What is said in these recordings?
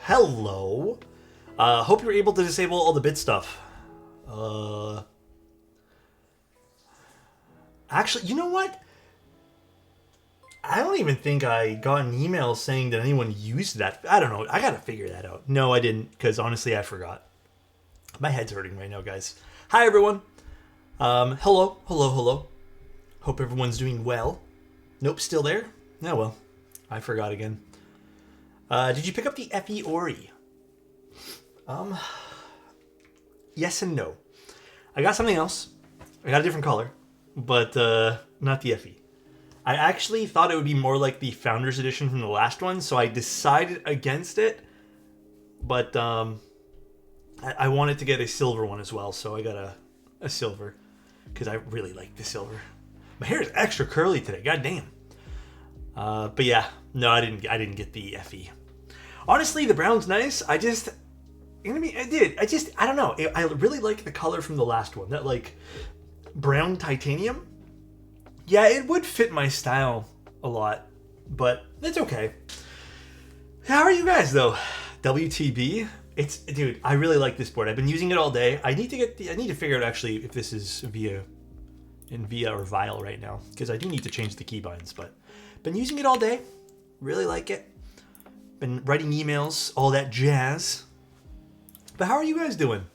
Hello. Hope you're able to disable all the bit stuff. Actually, you know what? I don't even think I got an email saying that anyone used that. I don't know. I gotta figure that out. No, I didn't, because honestly, I forgot. My head's hurting right now, guys. Hi, everyone. Hello. Hope everyone's doing well. Nope, still there? Oh, well. I forgot again. Did you pick up the FE Ori? Yes and no. I got something else. I got a different color, but not the FE. I actually thought it would be more like the Founders Edition from the last one, so I decided against it. But I wanted to get a silver one as well, so I got a silver because I really like the silver. My hair is extra curly today. God damn. But yeah, no, I didn't get the FE. Honestly, the brown's nice. I don't know. I really like the color from the last one. That like brown titanium. Yeah, it would fit my style a lot, but it's okay. How are you guys though? WTB? Dude, I really like this board. I've been using it all day. I need to figure out actually if this is via or Vile right now, because I do need to change the keybinds, but been using it all day. Really like it. Been writing emails, all that jazz. But how are you guys doing?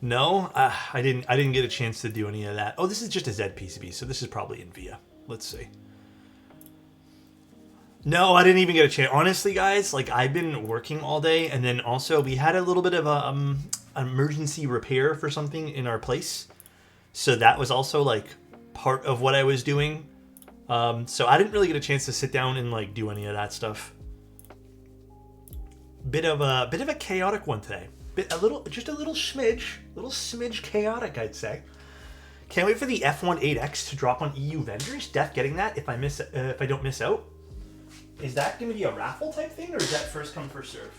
No, I didn't get a chance to do any of that. Oh, this is just a Z PCB, so this is probably in VIA. Let's see. No, I didn't even get a chance. Honestly, guys, like I've been working all day, and then also we had a little bit of an emergency repair for something in our place, so that was also like part of what I was doing. So I didn't really get a chance to sit down and like do any of that stuff. Bit of a chaotic one today. Just a little smidge chaotic, I'd say. Can't wait for the F18X to drop on EU vendors. Def getting that if I don't miss out. Is that going to be a raffle type thing, or is that first come first serve?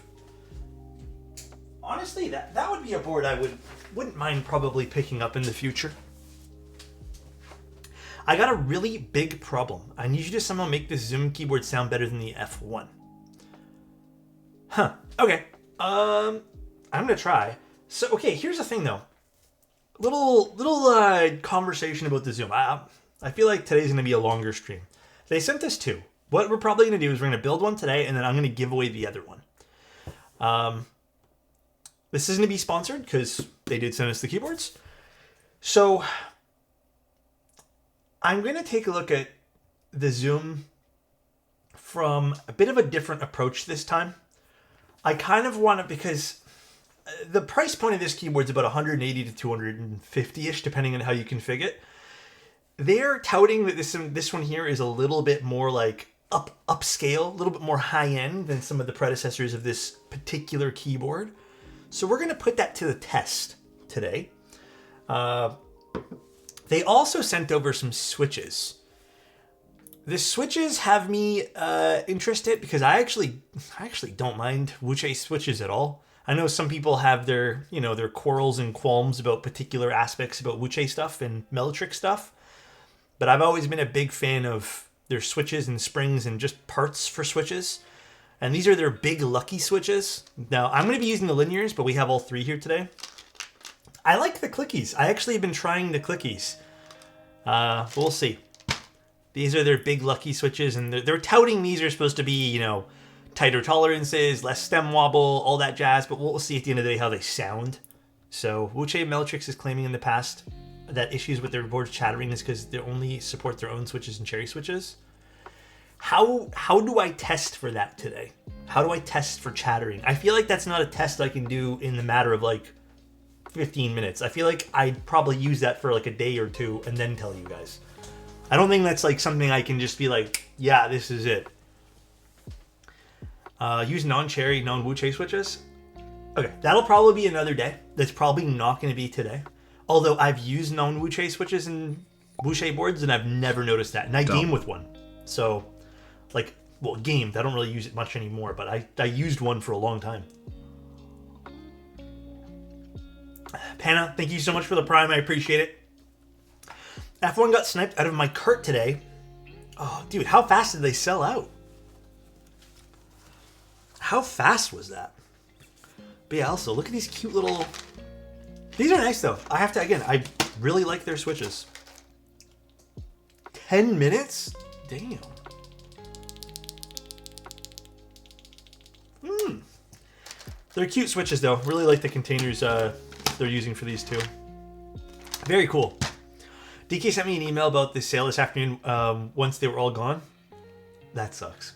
Honestly, that would be a board I wouldn't mind probably picking up in the future. I got a really big problem. I need you to somehow make this Zoom keyboard sound better than the F1. Huh. Okay. I'm gonna try. So, okay, here's the thing though. Little conversation about the Zoom. I feel like today's gonna be a longer stream. They sent us two. What we're probably gonna do is we're gonna build one today, and then I'm gonna give away the other one. This isn't gonna be sponsored because they did send us the keyboards. So I'm gonna take a look at the Zoom from a bit of a different approach this time. I kind of want to, because the price point of this keyboard is about 180 to 250-ish, depending on how you configure it. They're touting that this one here is a little bit more like upscale, a little bit more high-end than some of the predecessors of this particular keyboard. So we're going to put that to the test today. They also sent over some switches. The switches have me interested because I actually don't mind Wuche switches at all. I know some people have their quarrels and qualms about particular aspects about Wuche stuff and Melitrix stuff, but I've always been a big fan of their switches and springs and just parts for switches. And these are their big lucky switches. Now I'm going to be using the linears, but we have all three here today. I like the clickies. I actually have been trying the clickies. We'll see. These are their big lucky switches, and they're touting these are supposed to be, tighter tolerances, less stem wobble, all that jazz, but we'll see at the end of the day how they sound. So Wuche Melitrix is claiming in the past that issues with their boards chattering is because they only support their own switches and cherry switches. How do I test for that today? How do I test for chattering? I feel like that's not a test I can do in the matter of like 15 minutes. I feel like I'd probably use that for like a day or two and then tell you guys. I don't think that's like something I can just be like, yeah, this is it. Use non-cherry, non-Wuche switches. Okay, that'll probably be another day. That's probably not going to be today. Although I've used non-Wuche switches in Wuche boards and I've never noticed that. And I game with one. So, gamed. I don't really use it much anymore, but I used one for a long time. Panna, thank you so much for the Prime. I appreciate it. F1 got sniped out of my cart today. Oh, dude, how fast did they sell out? How fast was that? But yeah, also, look at these cute little... These are nice, though. I have to, again, I really like their switches. 10 minutes? Damn. They're cute switches, though. Really like the containers they're using for these two. Very cool. DK sent me an email about this sale this afternoon once they were all gone. That sucks.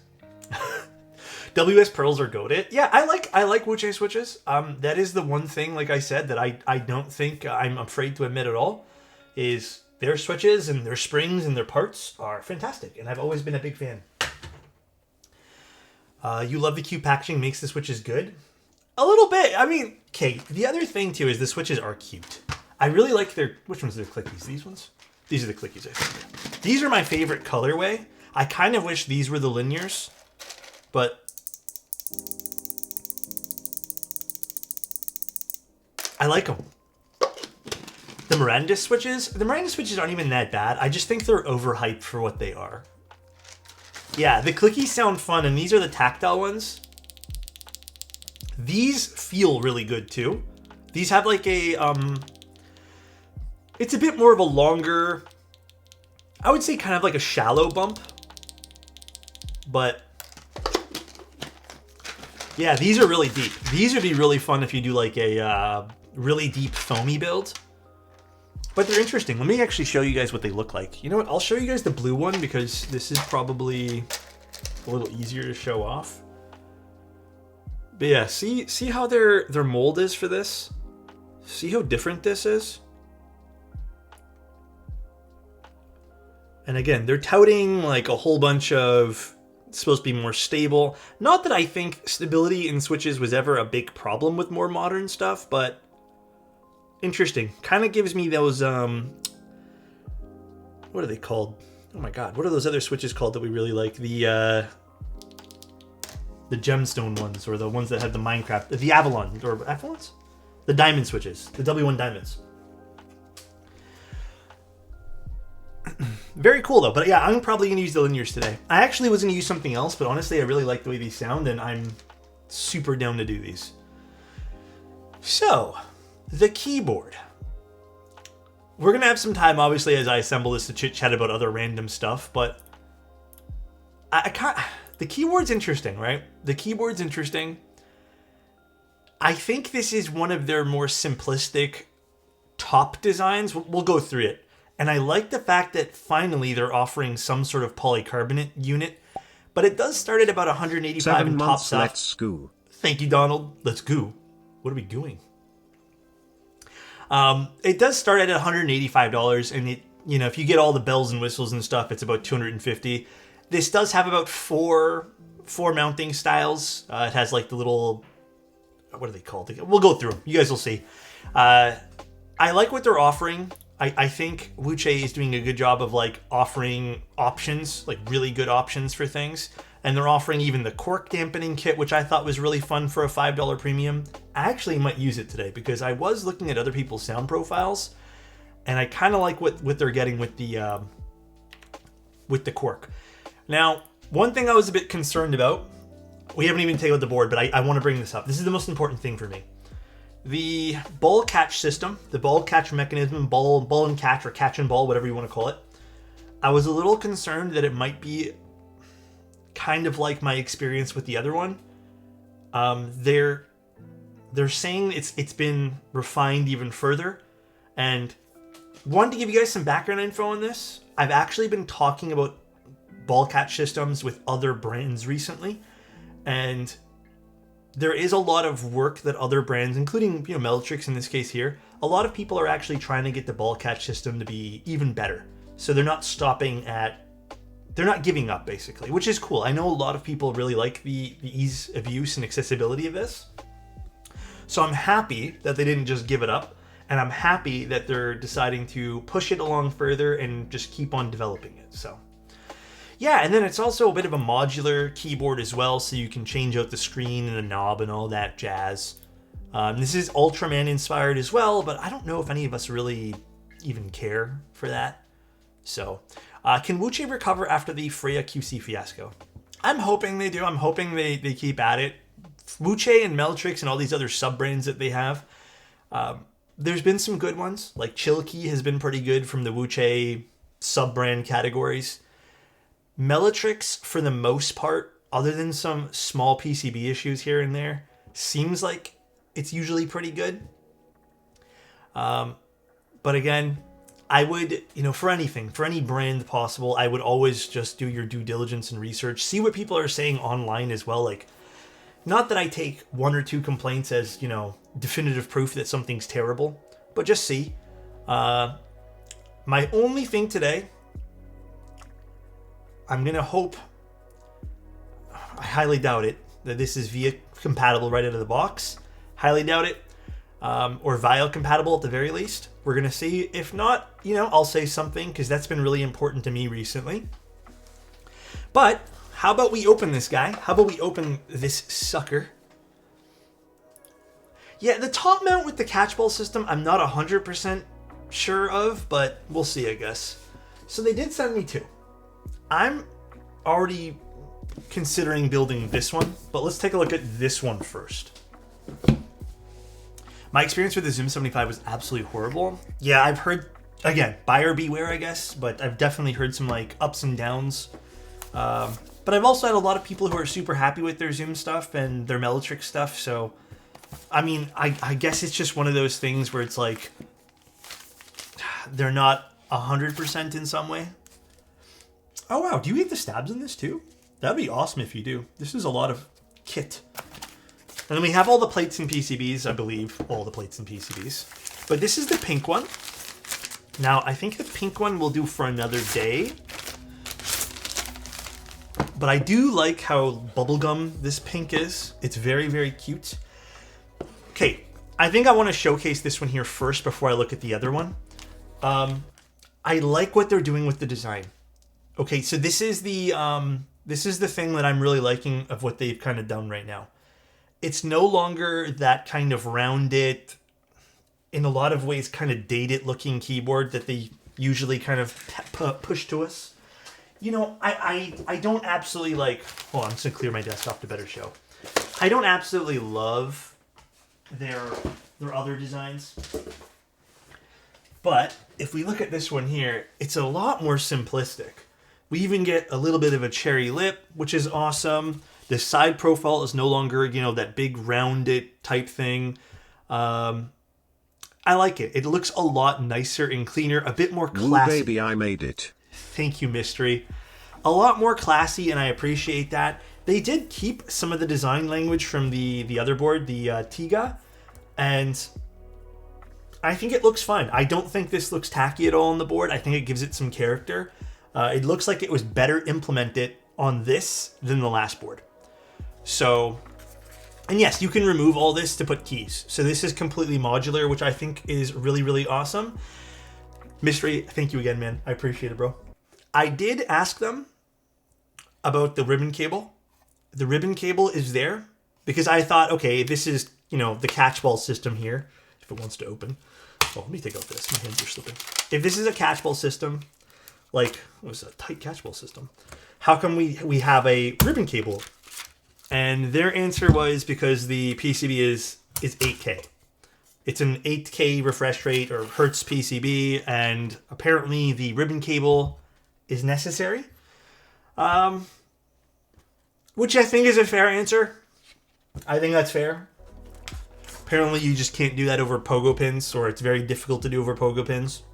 WS pearls are goated. Yeah, I like Wuche switches. That is the one thing, like I said, that I don't think I'm afraid to admit at all, is their switches and their springs and their parts are fantastic, and I've always been a big fan. You love the cute packaging, makes the switches good. A little bit. I mean, okay, the other thing too is the switches are cute. I really like their, which ones are their clickies? These ones? These are the clickies, I think. These are my favorite colorway. I kind of wish these were the linears, but I like them. The Miranda switches aren't even that bad. I just think they're overhyped for what they are. Yeah, the clickies sound fun, and these are the tactile ones. These feel really good too. These have like a, it's a bit more of a longer, I would say kind of like a shallow bump. But yeah, these are really deep. These would be really fun if you do like a really deep foamy build. But they're interesting. Let me actually show you guys what they look like. You know what? I'll show you guys the blue one because this is probably a little easier to show off. But yeah, see how their mold is for this? See how different this is? And again, they're touting like a whole bunch of, it's supposed to be more stable. Not that I think stability in switches was ever a big problem with more modern stuff, but interesting. Kind of gives me those, what are they called? Oh my god, what are those other switches called that we really like? The gemstone ones, or the ones that had the Minecraft, the Avalon, or Avalons? The diamond switches, the W1 diamonds. Very cool though, but yeah, I'm probably gonna use the linears today. I actually was gonna use something else, but honestly, I really like the way these sound, and I'm super down to do these. So, the keyboard. We're gonna have some time, obviously, as I assemble this to chit chat about other random stuff, but I can't. The keyboard's interesting, right? The keyboard's interesting. I think this is one of their more simplistic top designs. We'll go through it. And I like the fact that finally they're offering some sort of polycarbonate unit. But it does start at about 185 and tops off. Let's go. Thank you, Donald. Let's go. What are we doing? It does start at $185, and it, you know, if you get all the bells and whistles and stuff, it's about $250. This does have about four mounting styles. It has like the little, what are they called? We'll go through them. You guys will see. I like what they're offering. I think Wuche is doing a good job of like offering options, like really good options for things. And they're offering even the cork dampening kit, which I thought was really fun for a $5 premium. I actually might use it today because I was looking at other people's sound profiles, and I kind of like what they're getting with the cork. Now, one thing I was a bit concerned about, we haven't even taken out the board, but I want to bring this up. This is the most important thing for me. The ball catch system, the ball catch mechanism, ball and catch, or catch and ball, whatever you want to call it. I was a little concerned that it might be kind of like my experience with the other one. They're saying it's been refined even further, and wanted to give you guys some background info on this. I've actually been talking about ball catch systems with other brands recently, and there is a lot of work that other brands, including, you know, Meltrix in this case here, a lot of people are actually trying to get the ball catch system to be even better. So they're not they're not giving up, basically, which is cool. I know a lot of people really like the ease of use and accessibility of this. So I'm happy that they didn't just give it up, and I'm happy that they're deciding to push it along further and just keep on developing it. So yeah, and then it's also a bit of a modular keyboard as well, so you can change out the screen and the knob and all that jazz. This is Ultraman inspired as well, but I don't know if any of us really even care for that. So, can Wuche recover after the Freya QC fiasco? I'm hoping they do. I'm hoping they keep at it. Wuche and Meltrix and all these other sub-brands that they have, there's been some good ones. Like Chilkey has been pretty good from the Wuche sub-brand categories. Meltrix, for the most part, other than some small PCB issues here and there, seems like it's usually pretty good. But again, I would, for anything, for any brand possible, I would always just do your due diligence and research. See what people are saying online as well. Like, not that I take one or two complaints as, definitive proof that something's terrible, but just see. My only thing today, I'm going to hope, I highly doubt it, that this is VIA compatible right out of the box. Highly doubt it. Or VIA compatible at the very least. We're going to see. If not, I'll say something because that's been really important to me recently. But how about we open this guy? How about we open this sucker? Yeah, the top mount with the catchball system, I'm not 100% sure of, but we'll see, I guess. So they did send me two. I'm already considering building this one, but let's take a look at this one first. My experience with the Zoom 75 was absolutely horrible. Yeah, I've heard, again, buyer beware, I guess, but I've definitely heard some ups and downs. But I've also had a lot of people who are super happy with their Zoom stuff and their Meltrix stuff. So, I guess it's just one of those things where it's like they're not 100% in some way. Oh, wow. Do you get the stabs in this too? That'd be awesome if you do. This is a lot of kit. And then we have all the plates and PCBs, I believe. All the plates and PCBs. But this is the pink one. Now, I think the pink one will do for another day. But I do like how bubblegum this pink is. It's very, very cute. Okay, I think I want to showcase this one here first before I look at the other one. I like what they're doing with the design. Okay, so this is the thing that I'm really liking of what they've kind of done right now. It's no longer that kind of rounded, in a lot of ways, kind of dated looking keyboard that they usually kind of push to us. I don't absolutely like... Hold on, I'm just going to clear my desktop to better show. I don't absolutely love their other designs. But if we look at this one here, it's a lot more simplistic. We even get a little bit of a cherry lip, which is awesome. The side profile is no longer, that big rounded type thing. I like it. It looks a lot nicer and cleaner, a bit more classy. Ooh, baby, I made it. Thank you, Mystery. A lot more classy, and I appreciate that. They did keep some of the design language from the other board, the Tiga, and I think it looks fine. I don't think this looks tacky at all on the board. I think it gives it some character. It looks like it was better implemented on this than the last board. So, and yes, you can remove all this to put keys. So this is completely modular, which I think is really, really awesome. Mystery, thank you again, man. I appreciate it, bro. I did ask them about the ribbon cable. The ribbon cable is there because I thought, okay, this is, the catchball system here. If it wants to open. Oh, let me take out this. My hands are slipping. If this is a catchball system, what was a tight catchball system? How come we have a ribbon cable? And their answer was because the PCB is 8K. It's an 8K refresh rate or Hertz PCB, and apparently the ribbon cable is necessary. Which I think is a fair answer. I think that's fair. Apparently you just can't do that over pogo pins, or it's very difficult to do over pogo pins.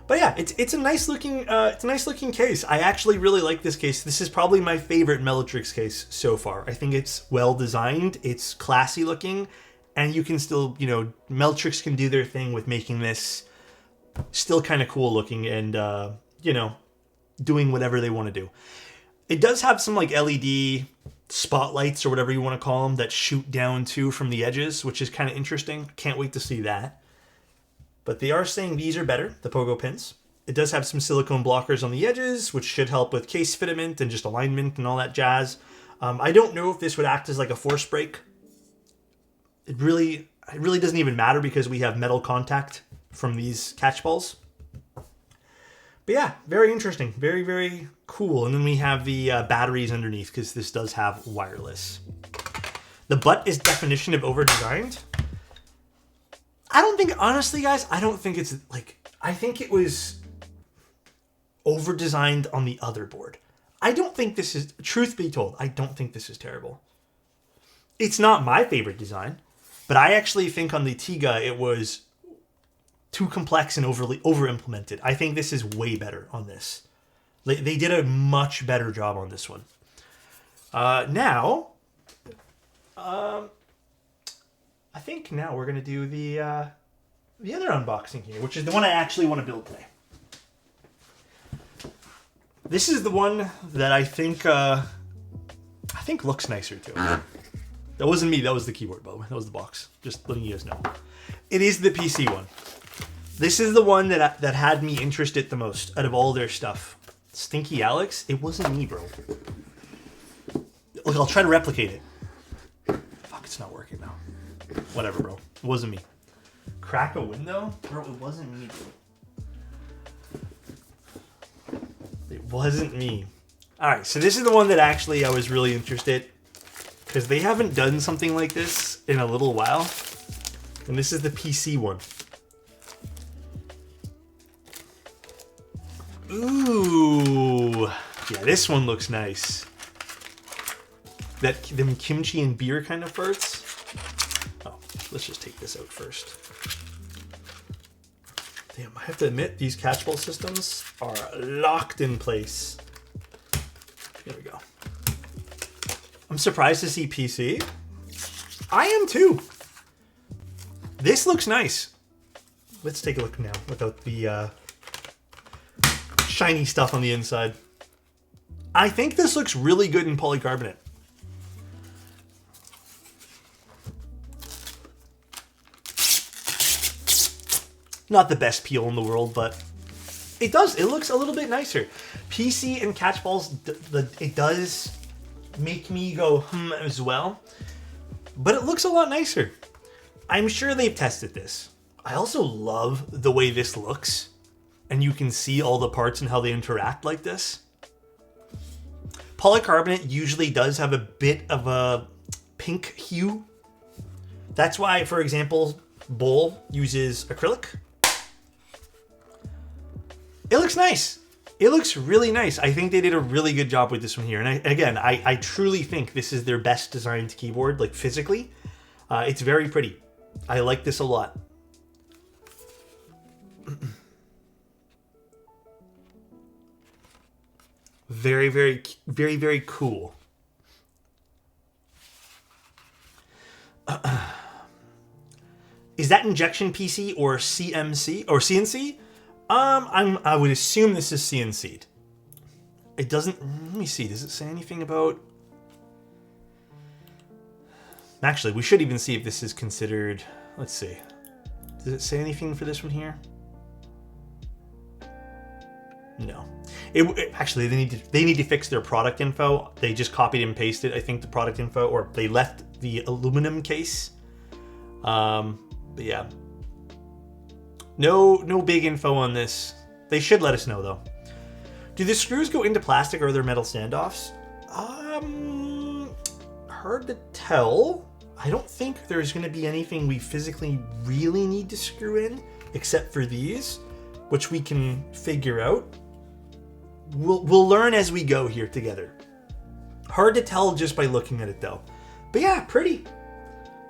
But yeah, it's a nice looking case. I actually really like this case. This is probably my favorite Meltrix case so far. I think it's well designed, it's classy looking, and you can still, Meltrix can do their thing with making this still kind of cool looking and doing whatever they want to do. It does have some LED spotlights or whatever you want to call them that shoot down too from the edges, which is kind of interesting. Can't wait to see that. But they are saying these are better, the pogo pins. It does have some silicone blockers on the edges, which should help with case fitment and just alignment and all that jazz. I don't know if this would act as like a force break. It really doesn't even matter because we have metal contact from these catch balls. But yeah, very interesting. Very, very cool. And then we have the batteries underneath because this does have wireless. The butt is definition of over-designed. I don't think, honestly, guys, I don't think it's like, I think it was over-designed on the other board. I don't think this is, truth be told, I don't think this is terrible. It's not my favorite design, but I actually think on the Tiga it was too complex and over-implemented. I think this is way better on this. They did a much better job on this one. Now, I think now we're going to do the other unboxing here, which is the one I actually want to build today. This is the one that I think looks nicer too. That wasn't me, that was the keyboard, by the way. That was the box. Just letting you guys know. It is the PC one. This is the one that had me interested the most out of all their stuff. Stinky Alex? It wasn't me, bro. Look, I'll try to replicate it. Fuck, it's not working now. Whatever, bro. It wasn't me. Crack a window? Bro, it wasn't me, bro. It wasn't me. Alright, so this is the one that actually I was really interested, because they haven't done something like this in a little while. And this is the PC one. Ooh. Yeah, this one looks nice. Them kimchi and beer kind of farts. Oh, let's just take this out first. Damn, I have to admit, these catchball systems are locked in place. There we go. I'm surprised to see PC. I am too. This looks nice. Let's take a look now without the shiny stuff on the inside. I think this looks really good in polycarbonate. Not the best peel in the world, but it does. It looks a little bit nicer. PC and catchballs, it does make me go as well, but it looks a lot nicer. I'm sure they've tested this. I also love the way this looks, and you can see all the parts and how they interact like this. Polycarbonate usually does have a bit of a pink hue. That's why, for example, Bowl uses acrylic. It looks nice. It looks really nice. I think they did a really good job with this one here. And I truly think this is their best designed keyboard, like physically. It's very pretty. I like this a lot. Very, very, very, very cool. Is that injection PC or CMC or CNC? I would assume this is CNC'd. It doesn't. Let me see. Does it say anything about? Actually, we should even see if this is considered. Let's see. Does it say anything for this one here? No. Actually, they need to fix their product info. They just copied and pasted, I think, the product info, or they left the aluminum case. But yeah. No big info on this. They should let us know though. Do the screws go into plastic or are there metal standoffs? Hard to tell. I don't think there's going to be anything we physically really need to screw in, except for these, which we can figure out. We'll learn as we go here together. Hard to tell just by looking at it though. But yeah, pretty.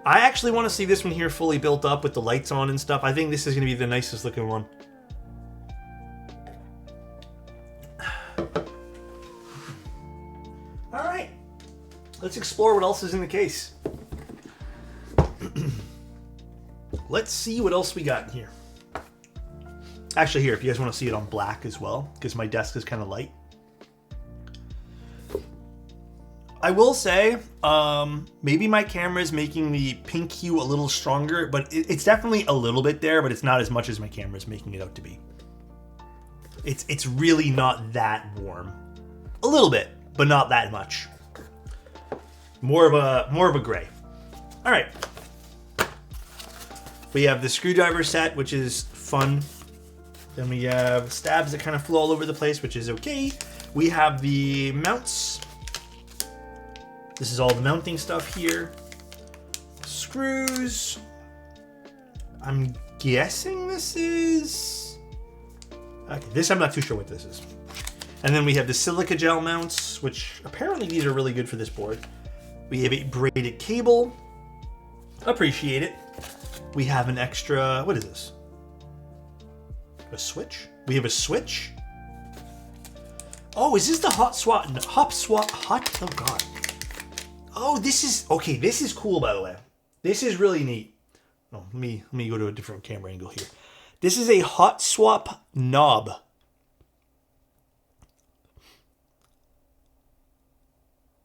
I actually want to see this one here fully built up with the lights on and stuff. I think this is going to be the nicest looking one. All right, let's explore what else is in the case. Let's see what else we got in here. Actually, here, if you guys want to see it on black as well, because my desk is kind of light. I will say, maybe my camera is making the pink hue a little stronger, but it's definitely a little bit there, but it's not as much as my camera is making it out to be. It's really not that warm. A little bit, but not that much. More of a gray. All right. We have the screwdriver set, which is fun. Then we have stabs that kind of flow all over the place, which is okay. We have the mounts. This is all the mounting stuff here. screws. I'm guessing this is... Okay, this I'm not too sure what this is. And then we have the silica gel mounts, which apparently these are really good for this board. We have a braided cable. Appreciate it. We have an extra... What is this? A switch? We have a switch. Oh, is this the hot swap? Oh, God. Oh, this is... Okay, this is cool, by the way. This is really neat. Oh, let me go to a different camera angle here. This is a hot swap knob.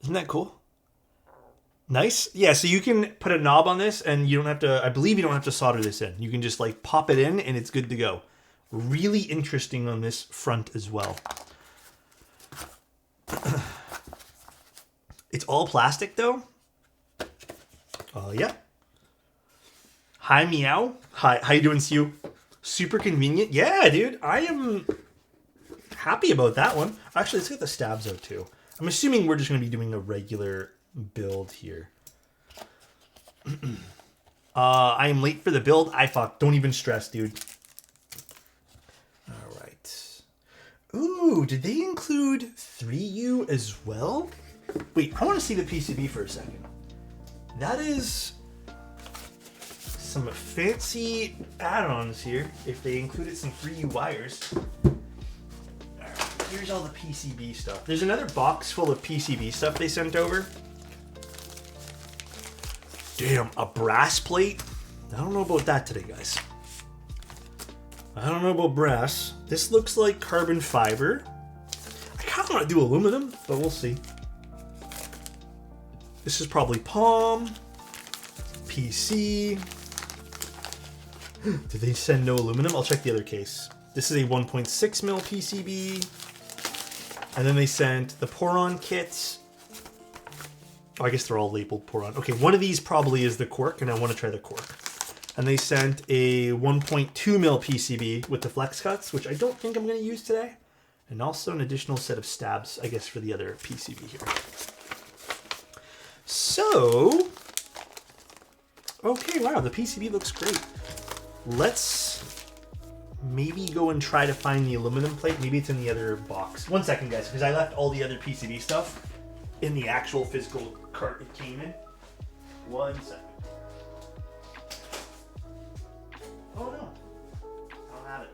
Isn't that cool? Nice. Yeah, so you can put a knob on this and you don't have to... I believe you don't have to solder this in. You can just like pop it in and it's good to go. Really interesting on this front as well. It's all plastic though. Yeah. Hi, Meow. Hi, how you doing, Sue? Super convenient. Yeah, dude. I am happy about that one. Actually, let's get the stabs out too. I'm assuming we're just going to be doing a regular build here. I am late for the build. Don't even stress, dude. All right. Ooh, did they include 3U as well? Wait, I want to see the PCB for a second. That is some fancy add-ons here. If they included some 3U wires. All right, here's all the PCB stuff. There's another box full of PCB stuff they sent over. Damn, a brass plate? I don't know about that today, guys. I don't know about brass. This looks like carbon fiber. I kind of want to do aluminum, but we'll see. This is probably Palm, PC. Did they send no aluminum? I'll check the other case. This is a 1.6 mil PCB. And then they sent the Poron kits. Oh, I guess they're all labeled Poron. Okay, one of these probably is the cork, and I want to try the cork. And they sent a 1.2 mil PCB with the flex cuts, which I don't think I'm going to use today. And also an additional set of stabs, I guess, for the other PCB here. So, okay, wow, the PCB looks great. Let's maybe go and try to find the aluminum plate. Maybe it's in the other box. One second, guys, because I left all the other PCB stuff in the actual physical cart it came in. 1 second. Oh no, I don't have it.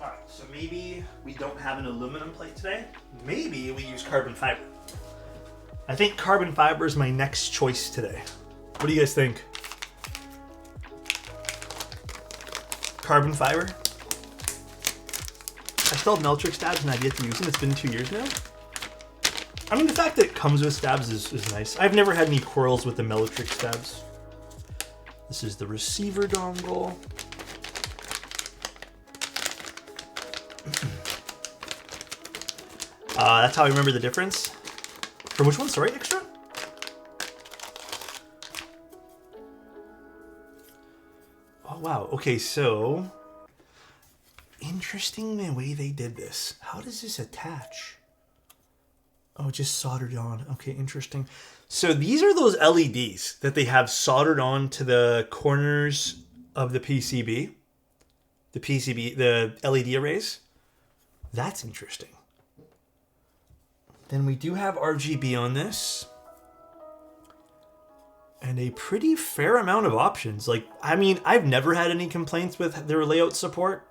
Alright, so maybe we don't have an aluminum plate today. Maybe we use carbon fiber. I think carbon fiber is my next choice today. What do you guys think? Carbon fiber? I still have Meltric stabs and I've yet to use them. It's been 2 years now. I mean, the fact that it comes with stabs is nice. I've never had any quarrels with the Meltric stabs. This is the receiver dongle. That's how I remember the difference. For which one? Sorry, extra? Oh, wow. Okay, so... Interesting the way they did this. How does this attach? Oh, just soldered on. Okay, interesting. So these are those LEDs that they have soldered on to the corners of the PCB. The LED arrays. That's interesting. Then we do have RGB on this. And a pretty fair amount of options. Like, I mean, I've never had any complaints with their layout support.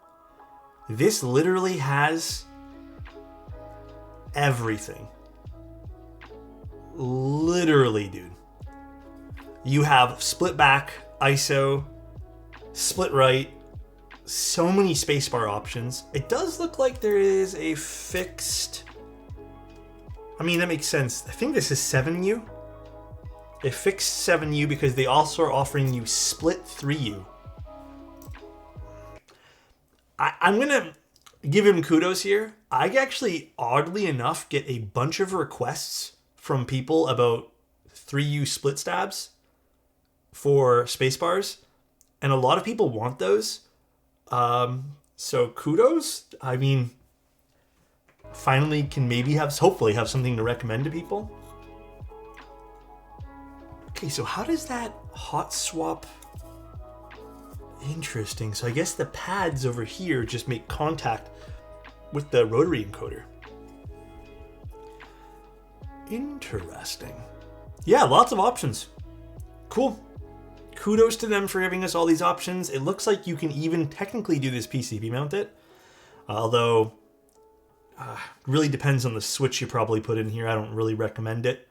This literally has everything. Literally, dude. You have split back, ISO, split right, so many spacebar options. It does look like there is a fixed... I mean, that makes sense. I think this is 7U. A fixed 7U because they also are offering you split 3U. I'm going to give him kudos here. I actually, oddly enough, get a bunch of requests from people about 3U split stabs for spacebars. And a lot of people want those. So kudos. I mean, finally can maybe hopefully have something to recommend to people. Okay, so how does that hot swap? Interesting. So I guess the pads over here just make contact with the rotary encoder. Interesting. Yeah, lots of options. Cool. Kudos to them for giving us all these options. It looks like you can even technically do this PCB mounted, although really depends on the switch you probably put in here. I don't really recommend it.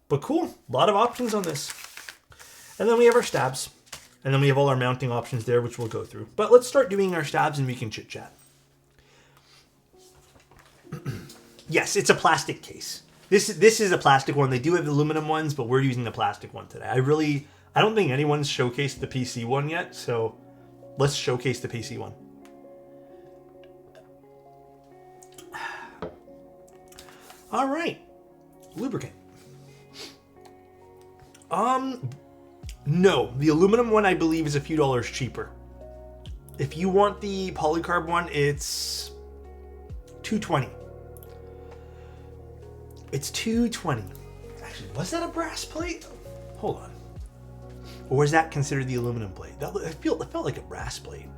But cool, a lot of options on this. And then we have our stabs. And then we have all our mounting options there, which we'll go through. But let's start doing our stabs and we can chit chat. Yes, it's a plastic case. This is a plastic one. They do have aluminum ones, but we're using the plastic one today. I don't think anyone's showcased the PC one yet, so let's showcase the PC one. All right, lubricant. No, the aluminum one I believe is a few dollars cheaper. If you want the polycarb one, it's $220. It's $220. Actually, was that a brass plate? Hold on. Or is that considered the aluminum plate? It felt like a brass plate.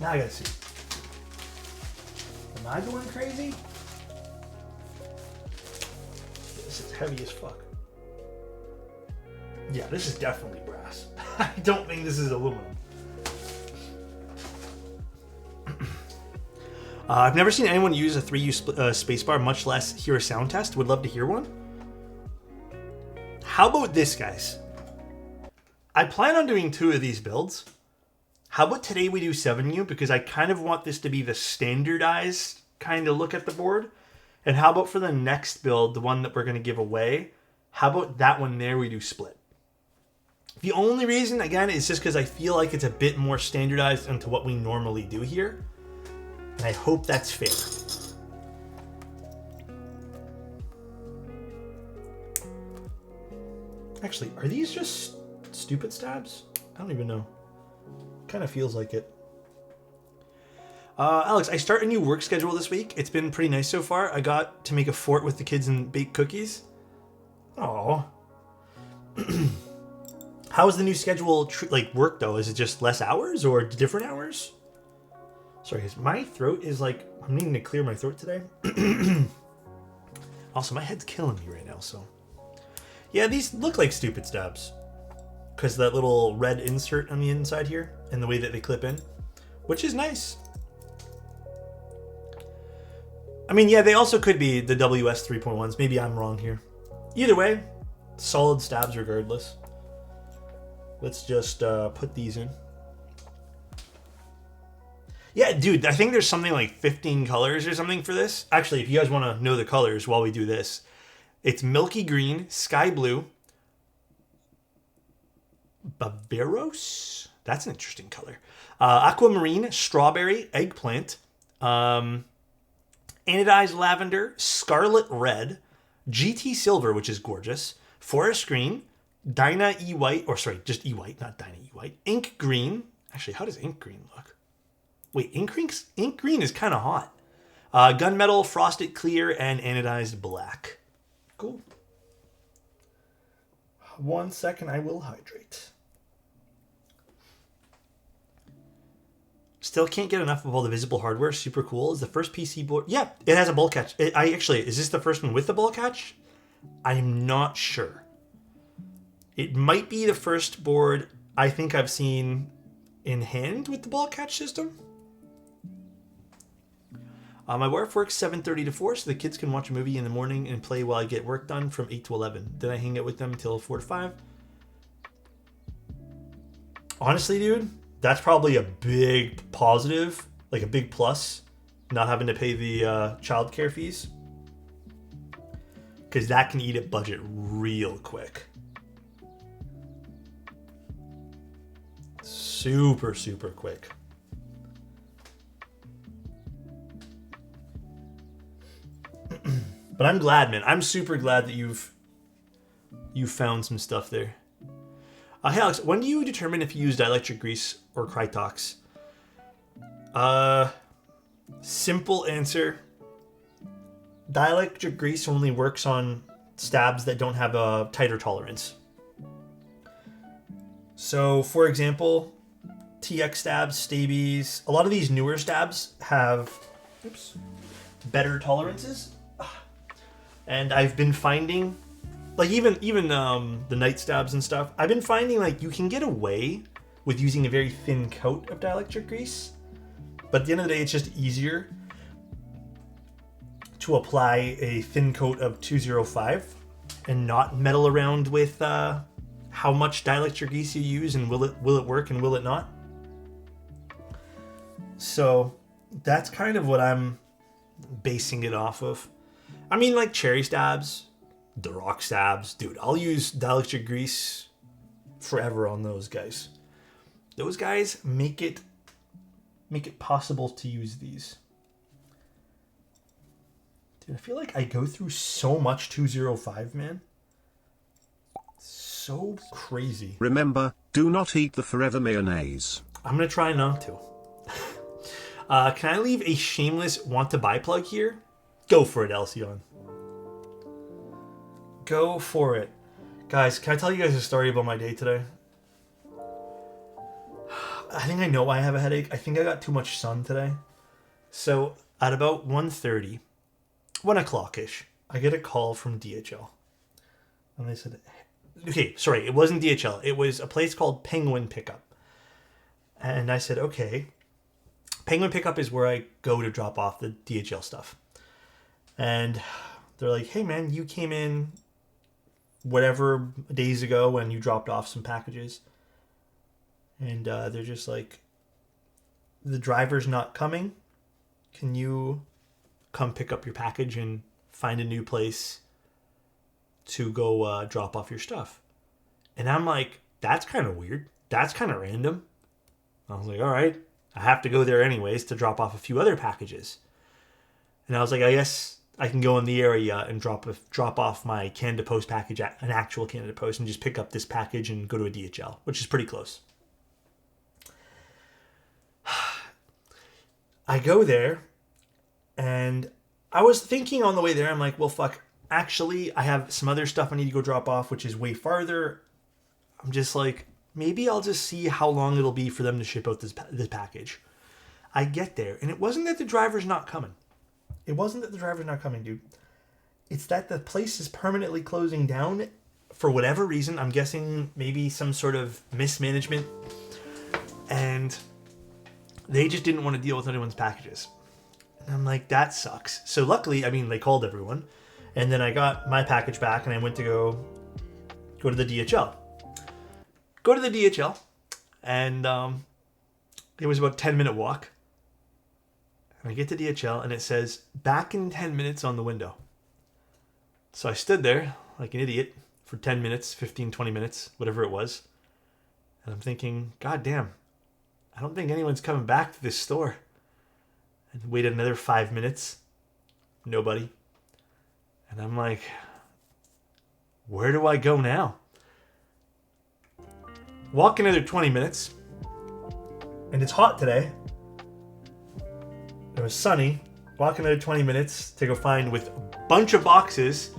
Now I gotta see. Am I going crazy? This is heavy as fuck. Yeah, this is definitely brass. I don't think this is aluminum. I've never seen anyone use a 3U spacebar, much less hear a sound test. Would love to hear one. How about this, guys? I plan on doing 2 of these builds. How about today we do 7U, because I kind of want this to be the standardized kind of look at the board. And how about for the next build, the one that we're going to give away, how about that one there we do split? The only reason, again, is just because I feel like it's a bit more standardized into what we normally do here. And I hope that's fair. Actually, are these just stupid stabs? I don't even know. Kind of feels like it. Alex, I start a new work schedule this week. It's been pretty nice so far. I got to make a fort with the kids and bake cookies. Aww. How's the new schedule work though? Is it just less hours or different hours? Sorry, guys, my throat is like, I'm needing to clear my throat today. Also, my head's killing me right now, so. Yeah, these look like stupid stabs. Because that little red insert on the inside here and the way that they clip in, which is nice. I mean, yeah, they also could be the WS 3.1s. Maybe I'm wrong here. Either way, solid stabs regardless. Let's just put these in. Yeah, dude, I think there's something like 15 colors or something for this. Actually, if you guys want to know the colors while we do this, it's milky green, sky blue, Barbaros. That's an interesting color. Aquamarine, strawberry, eggplant, anodized lavender, scarlet red, GT silver, which is gorgeous, forest green, Dyna E-white, or sorry, just E-white, not Dyna E-white, ink green. Actually, how does ink green look? Wait, ink green is kind of hot. Gunmetal, frosted clear, and anodized black. Cool. 1 second, I will hydrate. Still can't get enough of all the visible hardware. Super cool. Is the first PC board? Yeah, it has a bulk catch. Is this the first one with the bulk catch? I'm not sure. It might be the first board I think I've seen in hand with the bulk catch system. My wife works 7:30 to 4, so the kids can watch a movie in the morning and play while I get work done from 8 to 11. Then I hang out with them until 4 to 5. Honestly, dude, that's probably a big positive, like a big plus, not having to pay the childcare fees. Because that can eat at budget real quick. Super, super quick. But I'm glad, man. I'm super glad that you've found some stuff there. Hey, Alex, when do you determine if you use dielectric grease or Krytox? Simple answer. Dielectric grease only works on stabs that don't have a tighter tolerance. So, for example, TX stabs, Stabies, a lot of these newer stabs have better tolerances. And I've been finding, like even the night stabs and stuff, I've been finding like you can get away with using a very thin coat of dielectric grease. But at the end of the day, it's just easier to apply a thin coat of 205 and not meddle around with how much dielectric grease you use and will it work and will it not. So that's kind of what I'm basing it off of. I mean, like cherry stabs, the rock stabs, dude, I'll use dielectric grease forever on those guys. Those guys make it possible to use these. Dude, I feel like I go through so much 205, man. So crazy. Remember, do not eat the forever mayonnaise. I'm gonna try not to. Can I leave a shameless want to buy plug here? Go for it, Alcyon. Go for it. Guys, can I tell you guys a story about my day today? I think I know why I have a headache. I think I got too much sun today. So at about 1:30, 1 o'clock-ish, I get a call from DHL. And they said, okay, sorry, it wasn't DHL. It was a place called Penguin Pickup. And I said, okay. Penguin Pickup is where I go to drop off the DHL stuff. And they're like, hey man, you came in whatever days ago and you dropped off some packages. And they're just like, the driver's not coming. Can you come pick up your package and find a new place to go drop off your stuff? And I'm like, that's kind of weird. That's kind of random. I was like, all right, I have to go there anyways to drop off a few other packages. And I was like, I guess I can go in the area and drop off my Canada Post package at an actual Canada Post and just pick up this package and go to a DHL, which is pretty close. I go there, and I was thinking on the way there, I'm like, well, fuck, actually, I have some other stuff I need to go drop off, which is way farther. I'm just like, maybe I'll just see how long it'll be for them to ship out this package. I get there, and it wasn't that the driver's not coming. It wasn't that the driver's not coming, dude. It's that the place is permanently closing down for whatever reason. I'm guessing maybe some sort of mismanagement. And they just didn't want to deal with anyone's packages. And I'm like, that sucks. So luckily, I mean, they called everyone. And then I got my package back and I went to go to the DHL. Go to the DHL. And it was about a 10-minute walk. And I get to DHL and it says, back in 10 minutes on the window. So I stood there like an idiot for 10 minutes, 15, 20 minutes, whatever it was. And I'm thinking, God damn, I don't think anyone's coming back to this store. And waited another 5 minutes. Nobody. And I'm like, where do I go now? Walk another 20 minutes. And it's hot today. It was sunny. Walk another 20 minutes to go find with a bunch of boxes.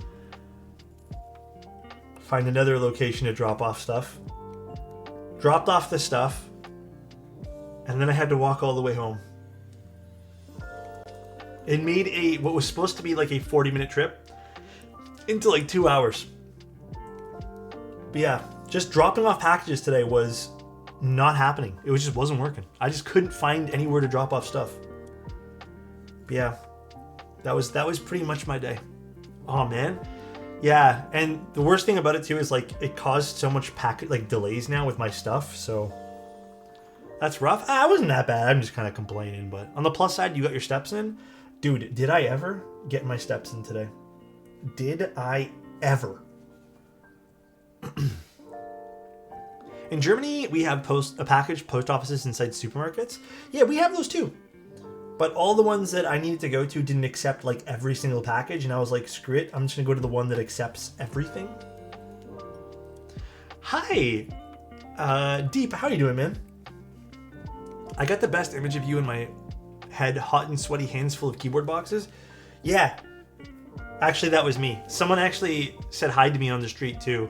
Find another location to drop off stuff. Dropped off the stuff. And then I had to walk all the way home. It made what was supposed to be like a 40-minute trip into like 2 hours. But yeah, just dropping off packages today was not happening. It just wasn't working. I just couldn't find anywhere to drop off stuff. But yeah, that was pretty much my day. Oh man. Yeah, and the worst thing about it too is like it caused so much delays now with my stuff, so that's rough. It wasn't that bad. I'm just kind of complaining, but on the plus side, you got your steps in. Dude, did I ever get my steps in today? Did I ever? In Germany, we have package post offices inside supermarkets. Yeah, we have those too. But all the ones that I needed to go to didn't accept like every single package, and I was like, screw it, I'm just gonna go to the one that accepts everything. Hi, Deep, how you doing, man? I got the best image of you in my head, hot and sweaty hands full of keyboard boxes. Yeah, Actually, that was me. Someone actually said hi to me on the street too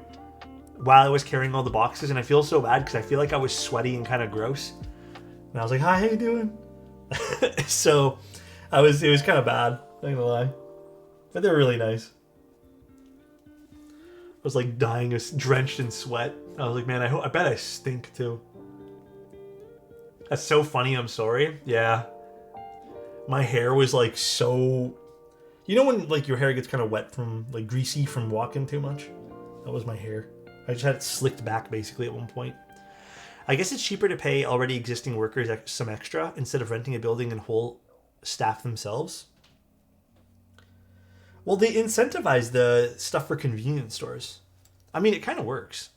while I was carrying all the boxes, and I feel so bad because I feel like I was sweaty and kind of gross. And I was like, "Hi, how you doing?" So, it was kind of bad. Not gonna lie, but they were really nice. I was like dying, drenched in sweat. I was like, "Man, I bet I stink too." That's so funny. I'm sorry. Yeah, my hair was like so. You know when like your hair gets kind of wet from like greasy from walking too much? That was my hair. I just had it slicked back basically at one point. I guess it's cheaper to pay already existing workers some extra instead of renting a building and whole staff themselves. Well, they incentivize the stuff for convenience stores. I mean, it kind of works.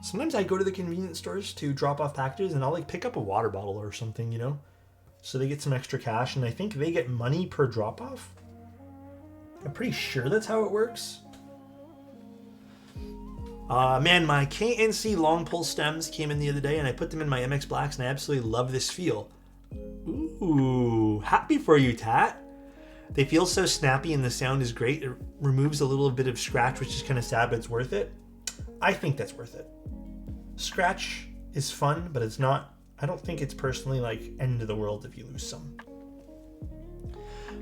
Sometimes I go to the convenience stores to drop off packages and I'll like pick up a water bottle or something, you know? So they get some extra cash and I think they get money per drop off. I'm pretty sure that's how it works. Man, my KNC long pull stems came in the other day and I put them in my MX Blacks and I absolutely love this feel. Ooh, happy for you, Tat. They feel so snappy and the sound is great. It removes a little bit of scratch, which is kind of sad, but it's worth it. I think that's worth it. Scratch is fun, but it's not, I don't think it's personally like end of the world if you lose some.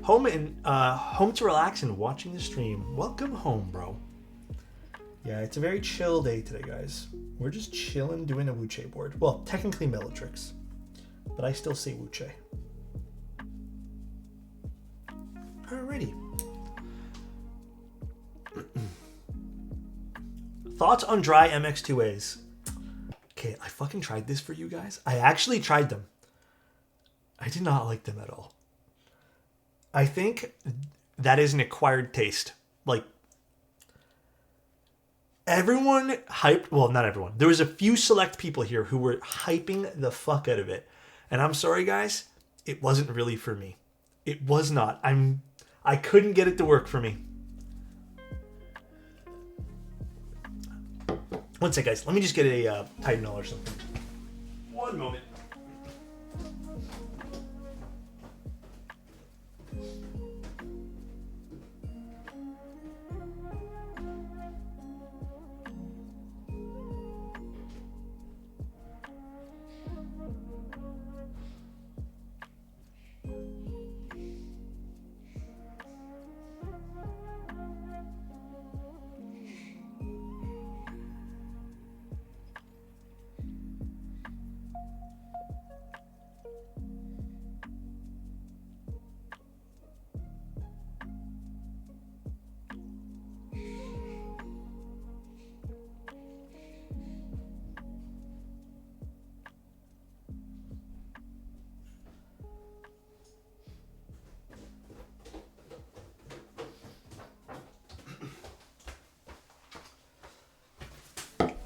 Home to relax and watching the stream. Welcome home, bro. Yeah, it's a very chill day today, guys. We're just chilling doing a Wuche board. Well, technically Bellatrix, but I still say Wuche. Alrighty. Thoughts on dry MX2As? Okay, I fucking tried this for you guys. I actually tried them. I did not like them at all. I think that is an acquired taste. Like, everyone hyped, well, not everyone. There was a few select people here who were hyping the fuck out of it. And I'm sorry, guys, it wasn't really for me. It was not. I couldn't get it to work for me. One sec, guys. Let me just get a Tylenol or something. One moment.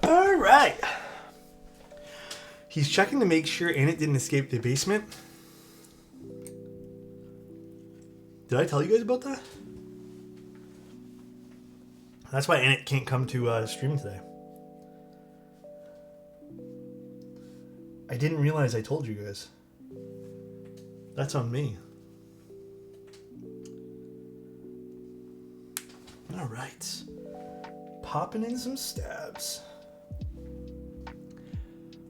All right. He's checking to make sure Annette didn't escape the basement. Did I tell you guys about that? That's why Annette can't come to stream today. I didn't realize I told you guys. That's on me. All right. Popping in some stabs.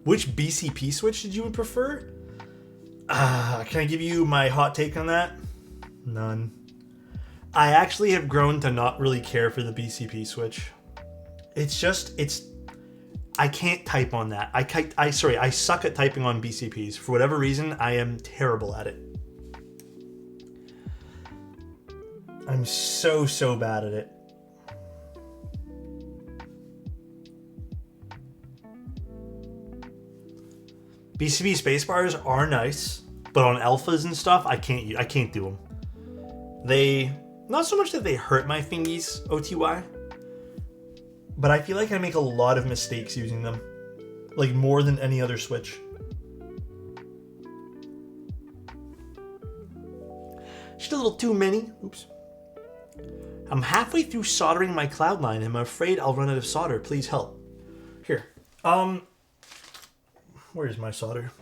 Which BCP switch did you prefer? Can I give you my hot take on that? None. I actually have grown to not really care for the BCP switch. I can't type on that. I suck at typing on BCPs. For whatever reason, I am terrible at it. I'm so bad at it. BCP spacebars are nice, but on alphas and stuff, I can't do them. They, not so much that they hurt my fingies, OTY, but I feel like I make a lot of mistakes using them. Like more than any other switch. Just a little too many. Oops. I'm halfway through soldering my cloud line and I'm afraid I'll run out of solder. Please help. Here. Where's my solder?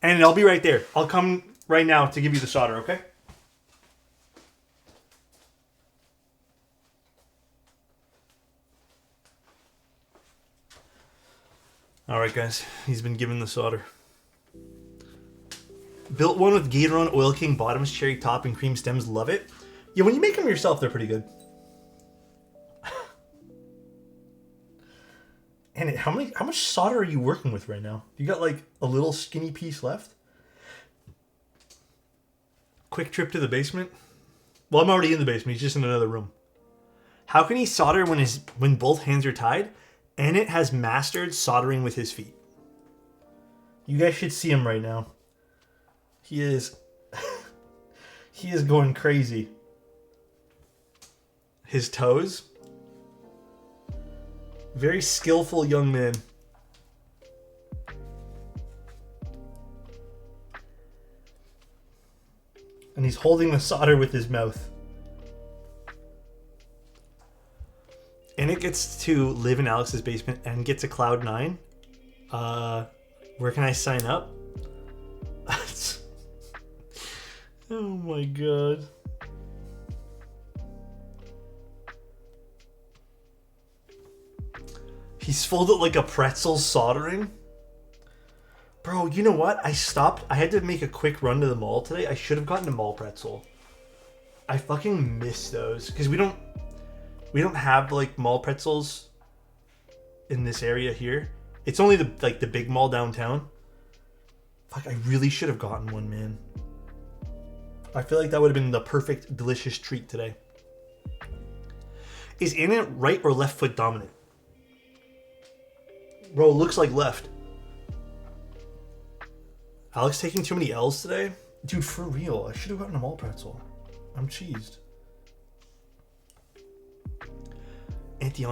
And I'll be right there. I'll come right now to give you the solder, okay? All right, guys. He's been given the solder. Built one with Gatorone, Oil King, bottoms, cherry top, and cream stems. Love it. Yeah, when you make them yourself, they're pretty good. And how much solder are you working with right now? You got like a little skinny piece left? Quick trip to the basement. Well, I'm already in the basement. He's just in another room. How can he solder when both hands are tied? And it has mastered soldering with his feet. You guys should see him right now. He is he is going crazy. His toes. Very skillful young man. And he's holding the solder with his mouth. And it gets to live in Alex's basement and get to Cloud 9. Where can I sign up? Oh my god. He's folded like a pretzel soldering. Bro, you know what? I stopped. I had to make a quick run to the mall today. I should have gotten a mall pretzel. I fucking miss those. Because we don't have like mall pretzels in this area here. It's only the big mall downtown. Fuck, I really should have gotten one, man. I feel like that would have been the perfect, delicious treat today. Is Anna right or left foot dominant? Bro, looks like left. Alex taking too many L's today? Dude, for real. I should have gotten a mall pretzel. I'm cheesed. Auntie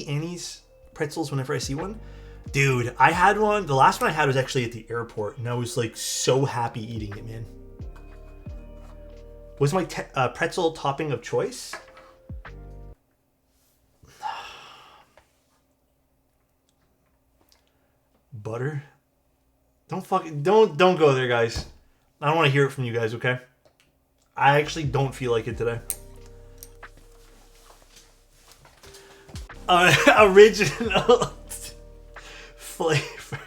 Annie's pretzels whenever I see one. Dude, I had one. The last one I had was actually at the airport, and I was like so happy eating it, man. Was my pretzel topping of choice? Butter? Don't go there, guys. I don't want to hear it from you guys, okay? I actually don't feel like it today. Original flavor.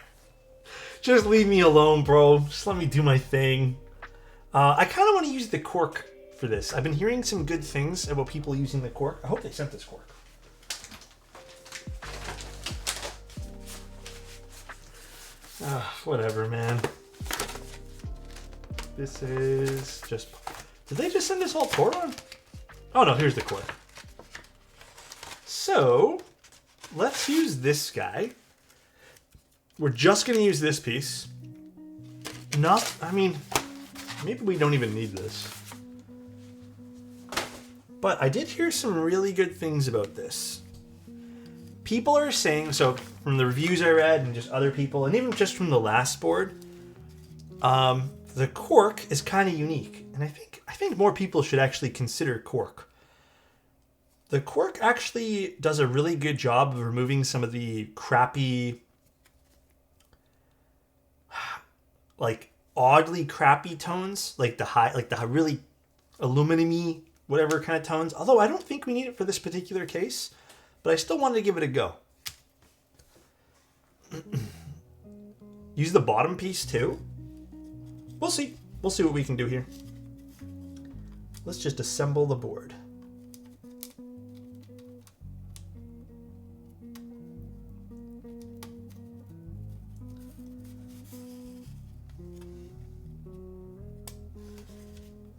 Just leave me alone, bro. Just let me do my thing. I kind of want to use the cork for this. I've been hearing some good things about people using the cork. I hope they sent this cork. Whatever, man. This is just... Did they just send this all poured on? Oh no, here's the cork. So, let's use this guy. We're just going to use this piece. I mean, maybe we don't even need this. But I did hear some really good things about this. People are saying, so from the reviews I read and just other people, and even just from the last board, the cork is kind of unique. And I think more people should actually consider cork. The cork actually does a really good job of removing some of the crappy, like oddly crappy tones, like the really aluminum-y, whatever kind of tones. Although I don't think we need it for this particular case, but I still wanted to give it a go. Use the bottom piece too. We'll see. We'll see what we can do here. Let's just assemble the board.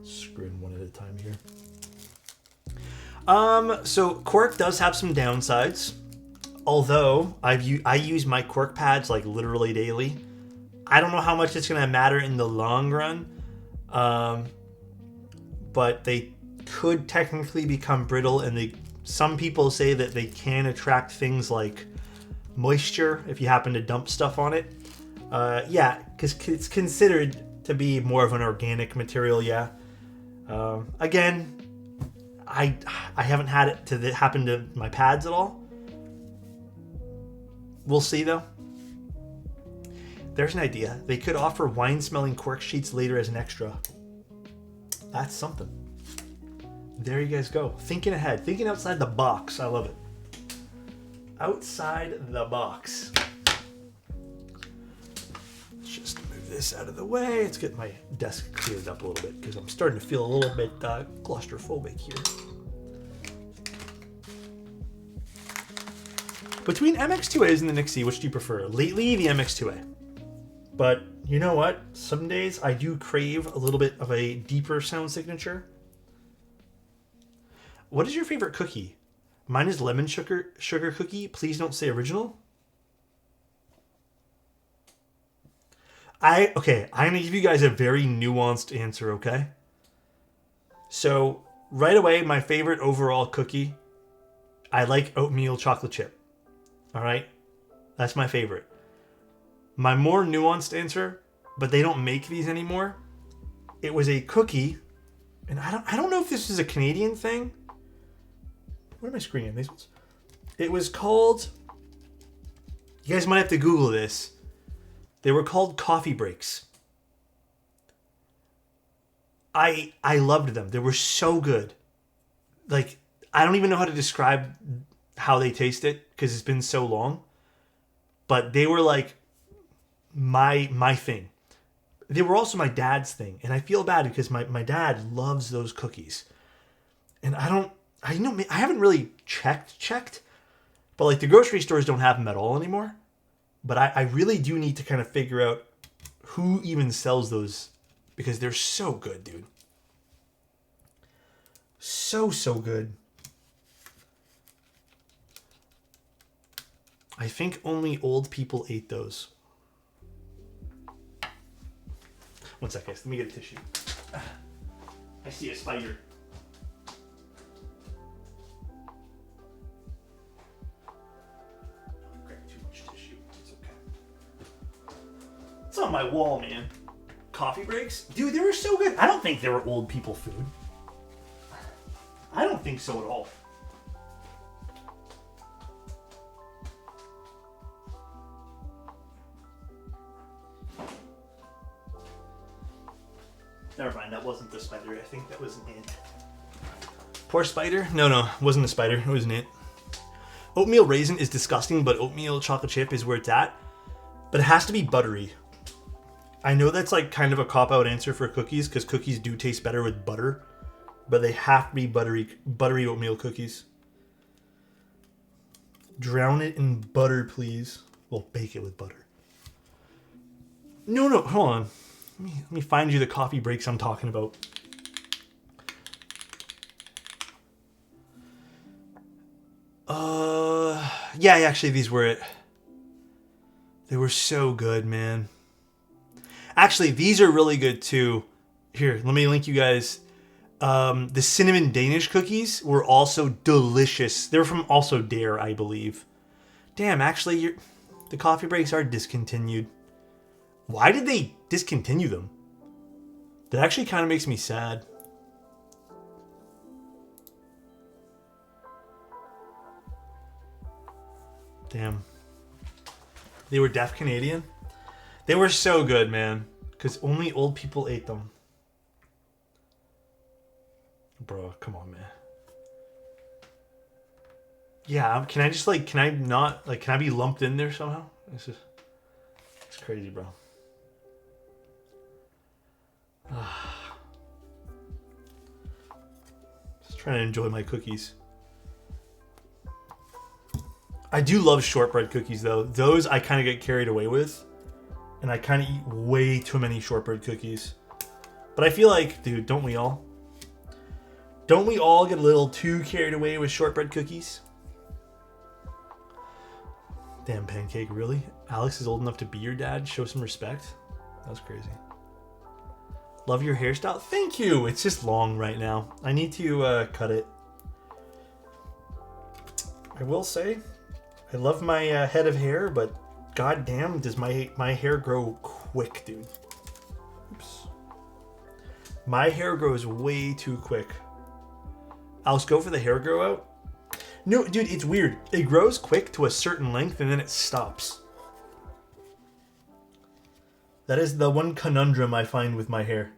Screwing one at a time here. So cork does have some downsides. Although I use my cork pads like literally daily. I don't know how much it's gonna matter in the long run. But they could technically become brittle, and some people say that they can attract things like moisture if you happen to dump stuff on it. Yeah, because it's considered to be more of an organic material. Yeah. Again, I haven't had it to happen to my pads at all. We'll see though. There's an idea. They could offer wine-smelling cork sheets later as an extra. That's something. There you guys go. Thinking ahead. Thinking outside the box. I love it. outside the box. Let's just move this out of the way. Let's get my desk cleared up a little bit because I'm starting to feel a little bit claustrophobic here. Between MX2As and the Nixie, which do you prefer? Lately, the MX2A. But you know what? Some days I do crave a little bit of a deeper sound signature. What is your favorite cookie? Mine is lemon sugar cookie. Please don't say original. Okay, I'm going to give you guys a very nuanced answer, okay? So, right away, my favorite overall cookie, I like oatmeal chocolate chip. All right? That's my favorite. My more nuanced answer, but they don't make these anymore. It was a cookie, and I don't know if this is a Canadian thing. Where am I screening these ones? It was called, you guys might have to Google this. They were called coffee breaks. I loved them. They were so good. Like, I don't even know how to describe how they tasted because it's been so long. But they were like my thing. They were also my dad's thing. And I feel bad because my dad loves those cookies. And I haven't really checked. But like the grocery stores don't have them at all anymore. But I really do need to kind of figure out who even sells those because they're so good, dude. So good. I think only old people ate those. One sec, guys. Let me get a tissue. I see a spider. Don't grab too much tissue. It's okay. It's on my wall, man. Coffee breaks? Dude, they were so good. I don't think they were old people food. I don't think so at all. Never mind, that wasn't the spider. I think that was an ant. Poor spider? No, it wasn't a spider. It was an ant. Oatmeal raisin is disgusting, but oatmeal chocolate chip is where it's at. But it has to be buttery. I know that's like kind of a cop-out answer for cookies, because cookies do taste better with butter. But they have to be buttery oatmeal cookies. Drown it in butter, please. Well, bake it with butter. No, hold on. Let me find you the coffee breaks I'm talking about. Yeah, actually, these were it. They were so good, man. Actually, these are really good too. Here, let me link you guys. The cinnamon Danish cookies were also delicious. They're from also Dare, I believe. Damn, actually, the coffee breaks are discontinued. Why did they discontinue them? That actually kind of makes me sad. Damn. They were deaf Canadian? They were so good, man. Because only old people ate them. Bro, come on, man. Yeah, can I just, like, can I be lumped in there somehow? It's crazy, bro. Just trying to enjoy my cookies. I do love shortbread cookies, though. Those I kind of get carried away with. And I kind of eat way too many shortbread cookies. But I feel like, dude, don't we all? Don't we all get a little too carried away with shortbread cookies? Damn, Pancake, really? Alex is old enough to be your dad? Show some respect? That was crazy. Love your hairstyle? Thank you! It's just long right now. I need to cut it. I will say, I love my head of hair, but goddamn, does my hair grow quick, dude. Oops. My hair grows way too quick. I'll just go for the hair grow out. No, dude, it's weird. It grows quick to a certain length and then it stops. That is the one conundrum I find with my hair.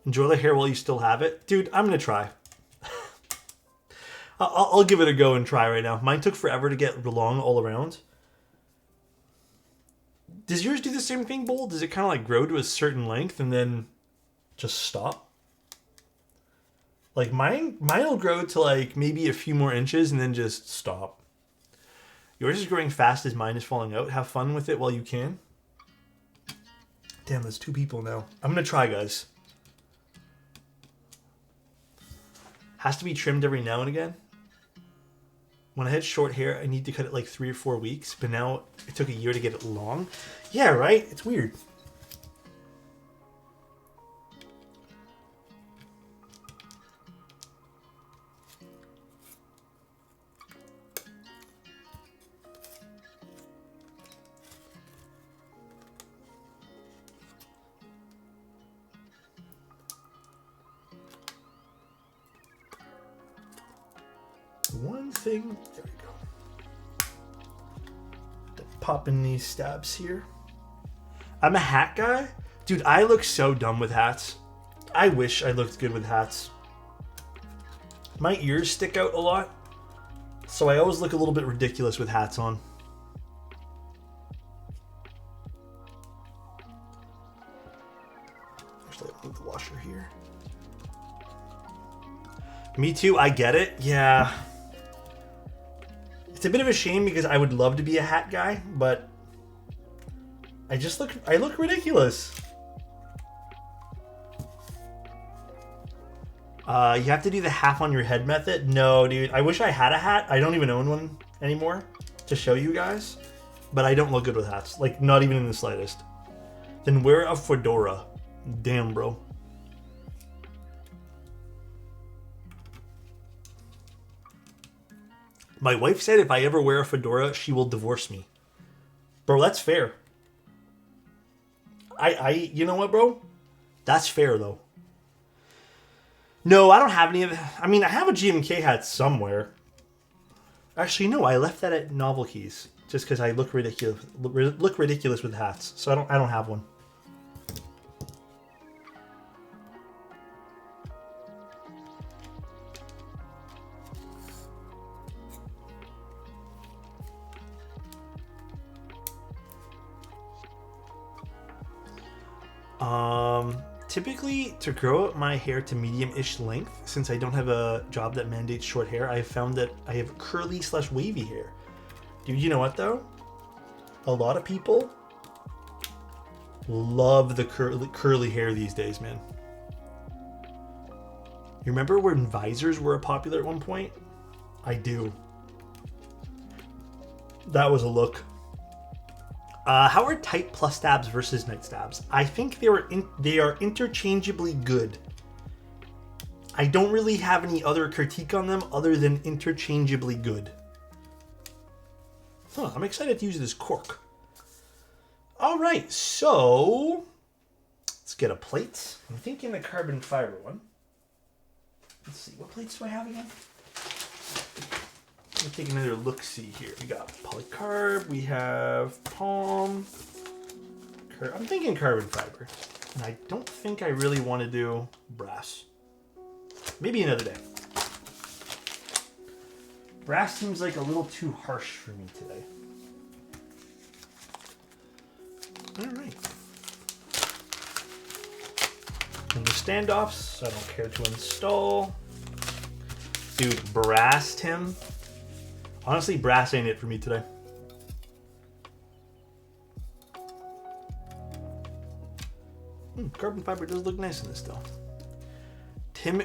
Enjoy the hair while you still have it. Dude, I'm going to try. I'll give it a go and try right now. Mine took forever to get long all around. Does yours do the same thing, Bull? Does it kind of like grow to a certain length and then just stop? Like mine will grow to like maybe a few more inches and then just stop. Yours is growing fast as mine is falling out. Have fun with it while you can. Damn, there's 2 people now. I'm going to try, guys. Has to be trimmed every now and again. When I had short hair, I need to cut it like 3 or 4 weeks, but now it took a year to get it long. Yeah, right? It's weird. One thing, there we go. Pop in these stabs here. I'm a hat guy. Dude, I look so dumb with hats. I wish I looked good with hats. My ears stick out a lot, so I always look a little bit ridiculous with hats on. Actually, I'll move the washer here. Me too, I get it. Yeah. It's a bit of a shame because I would love to be a hat guy, but I look ridiculous. You have to do the half on your head method. No, dude. I wish I had a hat. I don't even own one anymore to show you guys, but I don't look good with hats. Like, not even in the slightest. Then wear a fedora. Damn, bro. My wife said if I ever wear a fedora, she will divorce me. Bro, that's fair. You know what, bro? That's fair, though. No, I don't have any of... I mean, I have a GMK hat somewhere. Actually, no, I left that at Novel Keys. Just because I look ridiculous with hats. So I don't have one. Typically, to grow out my hair to medium-ish length, since I don't have a job that mandates short hair, I have found that I have curly/wavy hair. Dude, you know what though? A lot of people love the curly hair these days, man. You remember when visors were popular at one point? I do. That was a look. How are tight plus stabs versus night stabs? I think they are interchangeably good. I don't really have any other critique on them other than interchangeably good. Huh, I'm excited to use this cork. All right, so let's get a plate. I'm thinking the carbon fiber one. Let's see, what plates do I have again? Let me take another look-see here. We got polycarb, we have palm. I'm thinking carbon fiber. And I don't think I really want to do brass. Maybe another day. Brass seems like a little too harsh for me today. Alright. And the standoffs, I don't care to install. Dude, brass, Tim. Honestly, brass ain't it for me today. Carbon fiber does look nice in this though. Tim,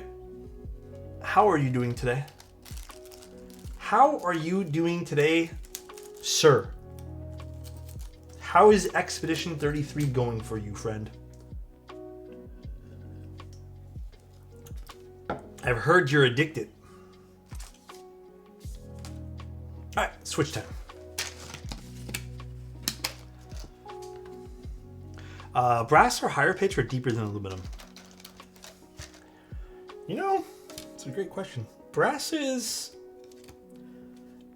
how are you doing today? How are you doing today, sir? How is Expedition 33 going for you, friend? I've heard you're addicted. Alright, switch time. Brass are higher pitch or deeper than aluminum? You know, it's a great question. Brass is...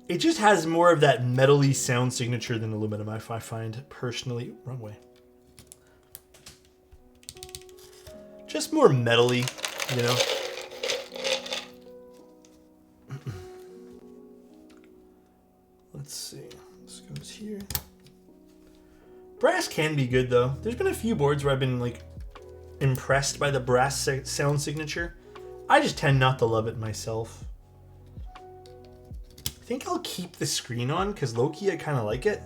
It just has more of that metally sound signature than aluminum, I find personally. Wrong way. just more metally, you know. Let's see. This goes here. Brass can be good though. There's been a few boards where I've been like impressed by the brass sound signature. I just tend not to love it myself. I think I'll keep the screen on because low-key I kind of like it.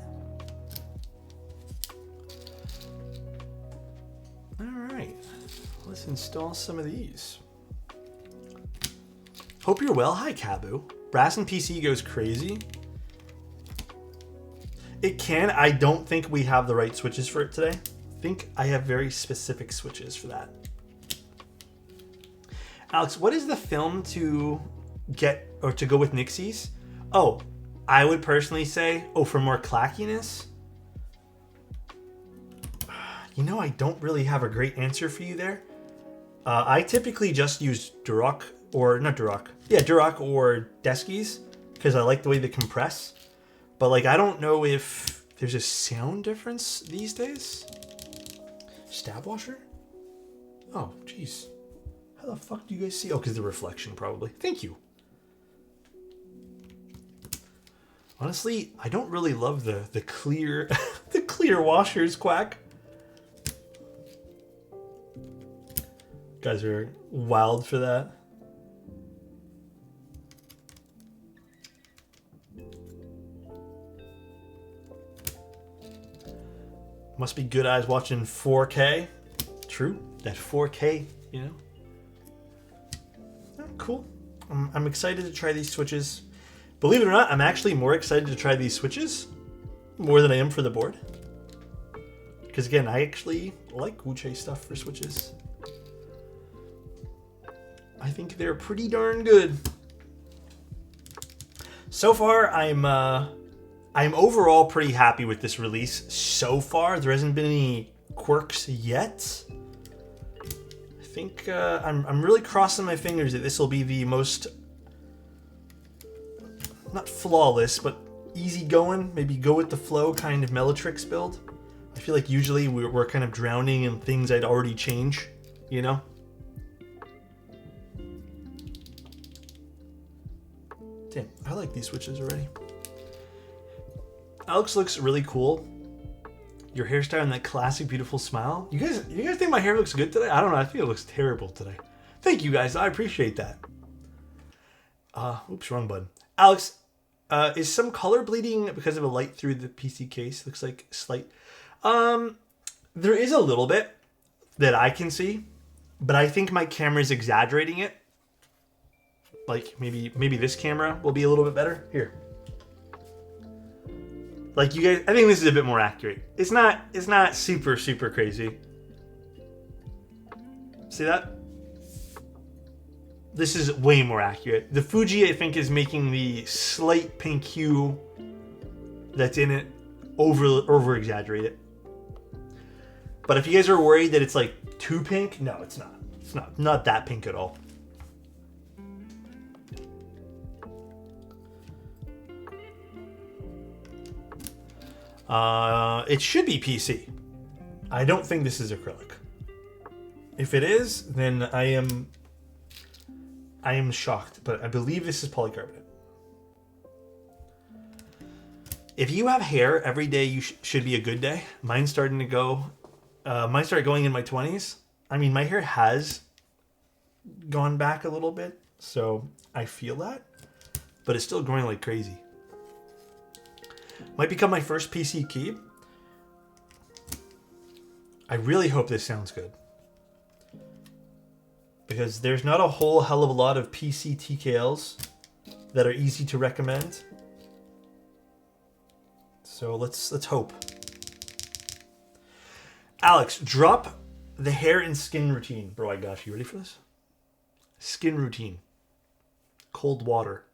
All right, let's install some of these. Hope you're well. Hi, Cabu. Brass and PC goes crazy. It can. I don't think we have the right switches for it today. I think I have very specific switches for that. Alex, what is the film to get or to go with Nixies? Oh, I would personally say, for more clackiness. You know, I don't really have a great answer for you there. I typically just use Duroc, or not Duroc. Yeah, Duroc or Deskies, because I like the way they compress. But like, I don't know if there's a sound difference these days. Stab washer? Oh, jeez. How the fuck do you guys see? Oh, because the reflection probably. Thank you. Honestly, I don't really love the clear the clear washers, Quack. Guys are wild for that. Must be good eyes watching 4K. True, that 4K, you know. Oh, cool. I'm excited to try these switches. Believe it or not, I'm actually more excited to try these switches more than I am for the board. Because again, I actually like Wuche stuff for switches. I think they're pretty darn good. So far, I'm overall pretty happy with this release so far. There hasn't been any quirks yet. I think I'm really crossing my fingers that this will be the most, not flawless, but easygoing, maybe go with the flow kind of Mellatrix build. I feel like usually we're kind of drowning in things I'd already change, you know? Damn, I like these switches already. Alex looks really cool. Your hairstyle and that classic beautiful smile. You guys think my hair looks good today? I don't know. I think it looks terrible today. Thank you guys. I appreciate that. Oops, wrong button. Alex, is some color bleeding because of a light through the PC case? Looks like slight. There is a little bit that I can see, but I think my camera is exaggerating it. Like maybe this camera will be a little bit better. Here. Like you guys, I think this is a bit more accurate. It's not super crazy. See that? This is way more accurate. The Fuji, I think, is making the slight pink hue that's in it over exaggerated. But if you guys are worried that it's like too pink, no, it's not. It's not that pink at all. It should be PC. I don't think this is acrylic. If it is, then I am shocked, but I believe this is polycarbonate. If you have hair, every day you should be a good day. Mine's starting to go. Mine started going in my 20s. I mean, my hair has gone back a little bit, so I feel that, but it's still growing like crazy. Might become my first PC key. I really hope this sounds good, because there's not a whole hell of a lot of PC TKLs that are easy to recommend. So let's hope. Alex, drop the hair and skin routine. Bro, I got you. Ready for this? Skin routine. Cold water.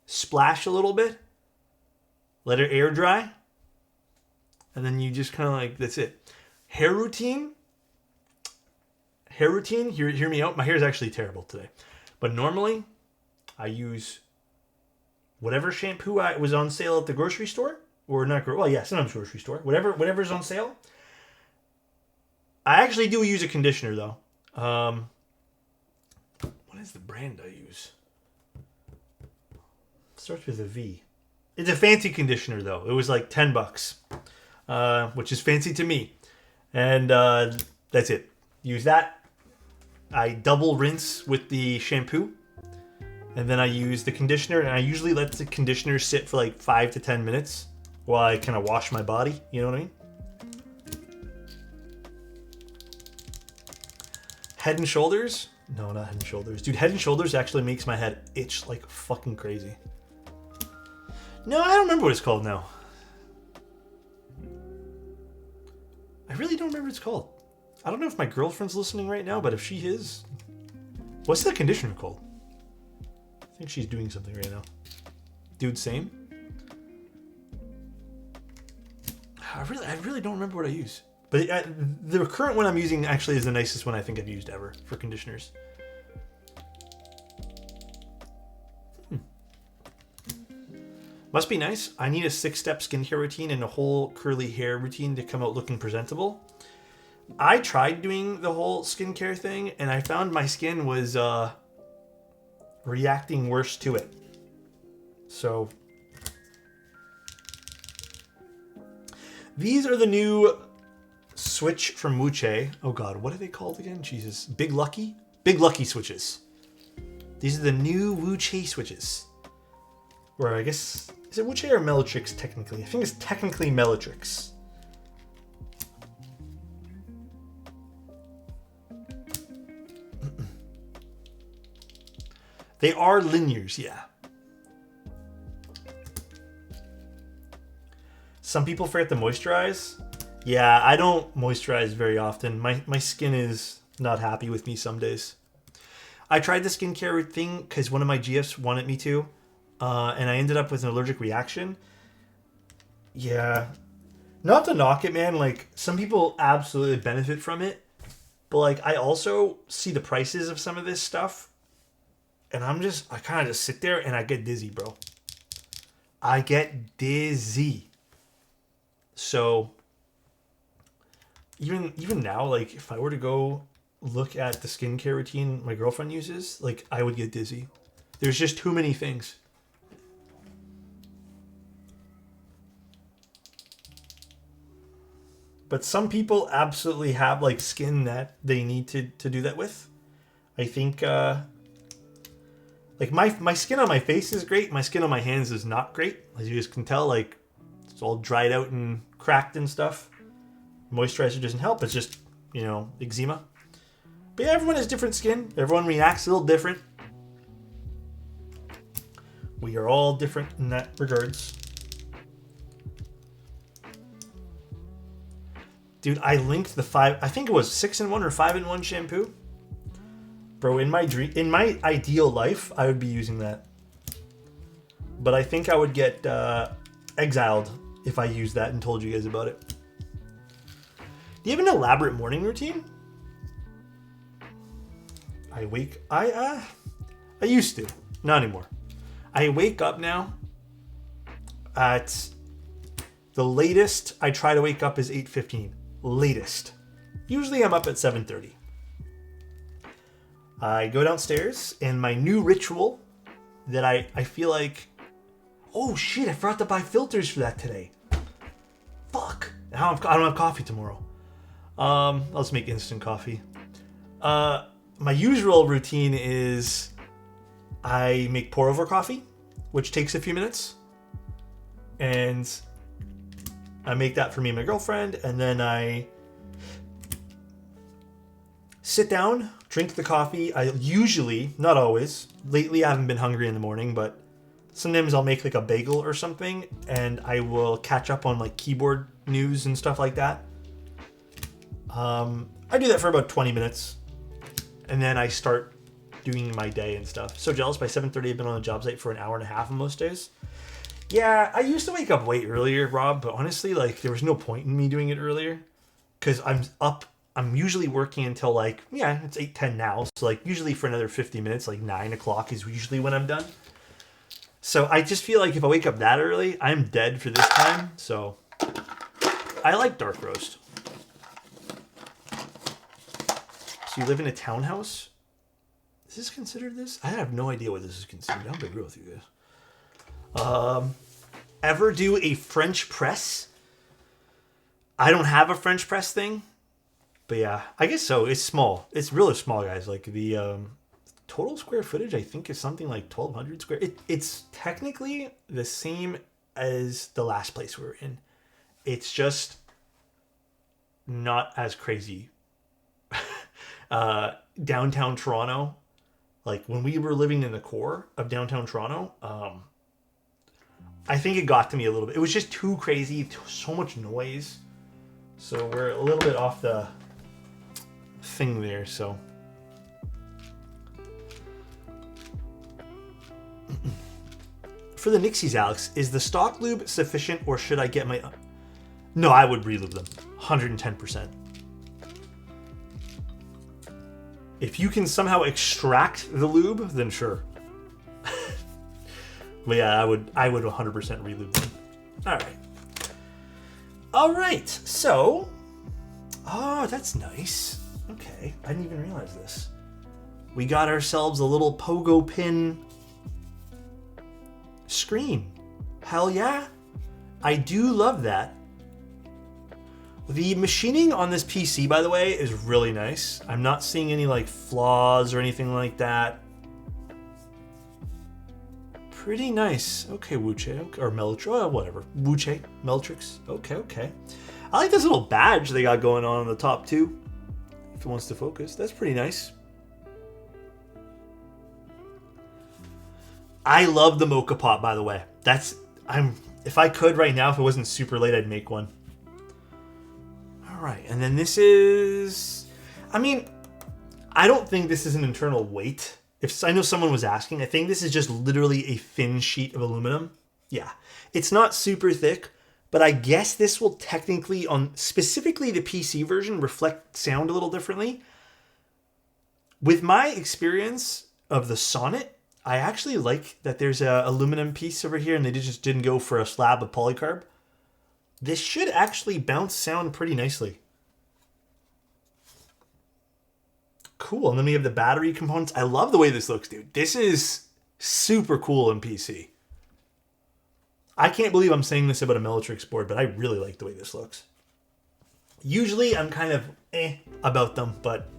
Splash a little bit. Let it air dry. And then you just kind of like, that's it. Hair routine. Hear me out. My hair is actually terrible today. But normally, I use whatever shampoo was on sale at the grocery store. Or not, well, yeah, sometimes grocery store. Whatever's on sale. I actually do use a conditioner, though. What is the brand I use? Starts with a V. It's a fancy conditioner though. It was like $10, which is fancy to me. And that's it. Use that. I double rinse with the shampoo. And then I use the conditioner. And I usually let the conditioner sit for like 5 to 10 minutes while I kind of wash my body. You know what I mean? Head and Shoulders? No, not Head and Shoulders. Dude, Head and Shoulders actually makes my head itch like fucking crazy. No, I don't remember what it's called now. I really don't remember what it's called. I don't know if my girlfriend's listening right now, but if she is... What's the conditioner called? I think she's doing something right now. Dude, same? I really don't remember what I use. But the current one I'm using actually is the nicest one I think I've used ever for conditioners. Must be nice. I need a 6-step skincare routine and a whole curly hair routine to come out looking presentable. I tried doing the whole skincare thing, and I found my skin was reacting worse to it. So these are the new switch from Wuche. Oh god, what are they called again? Jesus. Big Lucky? Big Lucky switches. These are the new Wuche switches. Or I guess... Is it Wuche or Melotrix technically? I think it's technically Melotrix. They are linears, yeah. Some people forget to moisturize. Yeah, I don't moisturize very often. My skin is not happy with me some days. I tried the skincare thing because one of my GFs wanted me to. And I ended up with an allergic reaction. Yeah. Not to knock it, man. Like, some people absolutely benefit from it. But, like, I also see the prices of some of this stuff. And I kind of just sit there and I get dizzy, bro. I get dizzy. So, even now, like, if I were to go look at the skincare routine my girlfriend uses, like, I would get dizzy. There's just too many things. But some people absolutely have, like, skin that they need to do that with. I think, like, my skin on my face is great. My skin on my hands is not great. As you guys can tell, like, it's all dried out and cracked and stuff. Moisturizer doesn't help. It's just, you know, eczema. But yeah, everyone has different skin. Everyone reacts a little different. We are all different in that regards. Dude, I linked the 5... I think it was 6-in-1 or 5-in-1 shampoo. Bro, in my ideal life, I would be using that. But I think I would get exiled if I used that and told you guys about it. Do you have an elaborate morning routine? I used to. Not anymore. I wake up now at... The latest I try to wake up is 8:15. Latest. Usually I'm up at 7:30. I go downstairs, and my new ritual that I feel like... Oh shit, I forgot to buy filters for that today. Fuck. I don't have coffee tomorrow. I'll just make instant coffee. My usual routine is I make pour over coffee, which takes a few minutes. And I make that for me and my girlfriend, and then I sit down, drink the coffee. I usually, not always, lately I haven't been hungry in the morning, but sometimes I'll make like a bagel or something, and I will catch up on like keyboard news and stuff like that. I do that for about 20 minutes, and then I start doing my day and stuff. So jealous, by 7:30 I've been on the job site for an hour and a half on most days. Yeah, I used to wake up way earlier, Rob, but honestly, like, there was no point in me doing it earlier. Because I'm usually working until, like, yeah, it's 8:10 now. So, like, usually for another 50 minutes, like, 9 o'clock is usually when I'm done. So, I just feel like if I wake up that early, I'm dead for this time. So, I like dark roast. So you live in a townhouse? Is this considered this? I have no idea what this is considered. I'll be real with you guys. Ever do a French press? I don't have a French press thing. But yeah, I guess so. It's small. It's really small, guys. Like the total square footage, I think, is something like 1,200 square. It's technically the same as the last place we were in. It's just not as crazy. Downtown Toronto, like when we were living in the core of downtown Toronto, I think it got to me a little bit. It was just too crazy, so much noise. So we're a little bit off the thing there, so. For the Nixies, Alex, is the stock lube sufficient or should I get my... No, I would relube them. 110%. If you can somehow extract the lube, then sure. But yeah, I would 100% relube them. All right. So, oh, that's nice. Okay, I didn't even realize this. We got ourselves a little pogo pin screen. Hell yeah. I do love that. The machining on this PC, by the way, is really nice. I'm not seeing any like flaws or anything like that. Pretty nice. Okay, Wuche, or Melitrix, whatever. Wuche, Melitrix. Okay. I like this little badge they got going on the top too. If it wants to focus, that's pretty nice. I love the mocha pot, by the way. If I could right now, if it wasn't super late, I'd make one. All right, and then this is, I mean, I don't think this is an internal weight. If I know someone was asking, I think this is just literally a thin sheet of aluminum. Yeah, it's not super thick, but I guess this will technically, on specifically the PC version, reflect sound a little differently. With my experience of the Sonnet, I actually like that there's a aluminum piece over here and they just didn't go for a slab of polycarb. This should actually bounce sound pretty nicely. Cool, and then we have the battery components. I love the way this looks, dude. This is super cool in PC. I can't believe I'm saying this about a Melitrix board, but I really like the way this looks. Usually I'm kind of about them, but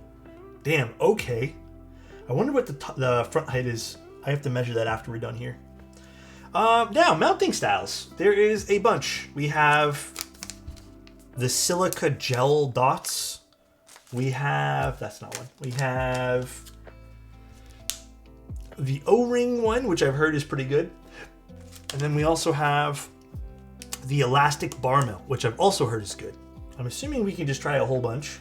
damn, okay. I wonder what the front height is. I have to measure that after we're done here. Now, mounting styles. There is a bunch. We have the silica gel dots. We have, that's not one. We have the O-ring one, which I've heard is pretty good. And then we also have the elastic bar mount, which I've also heard is good. I'm assuming we can just try a whole bunch.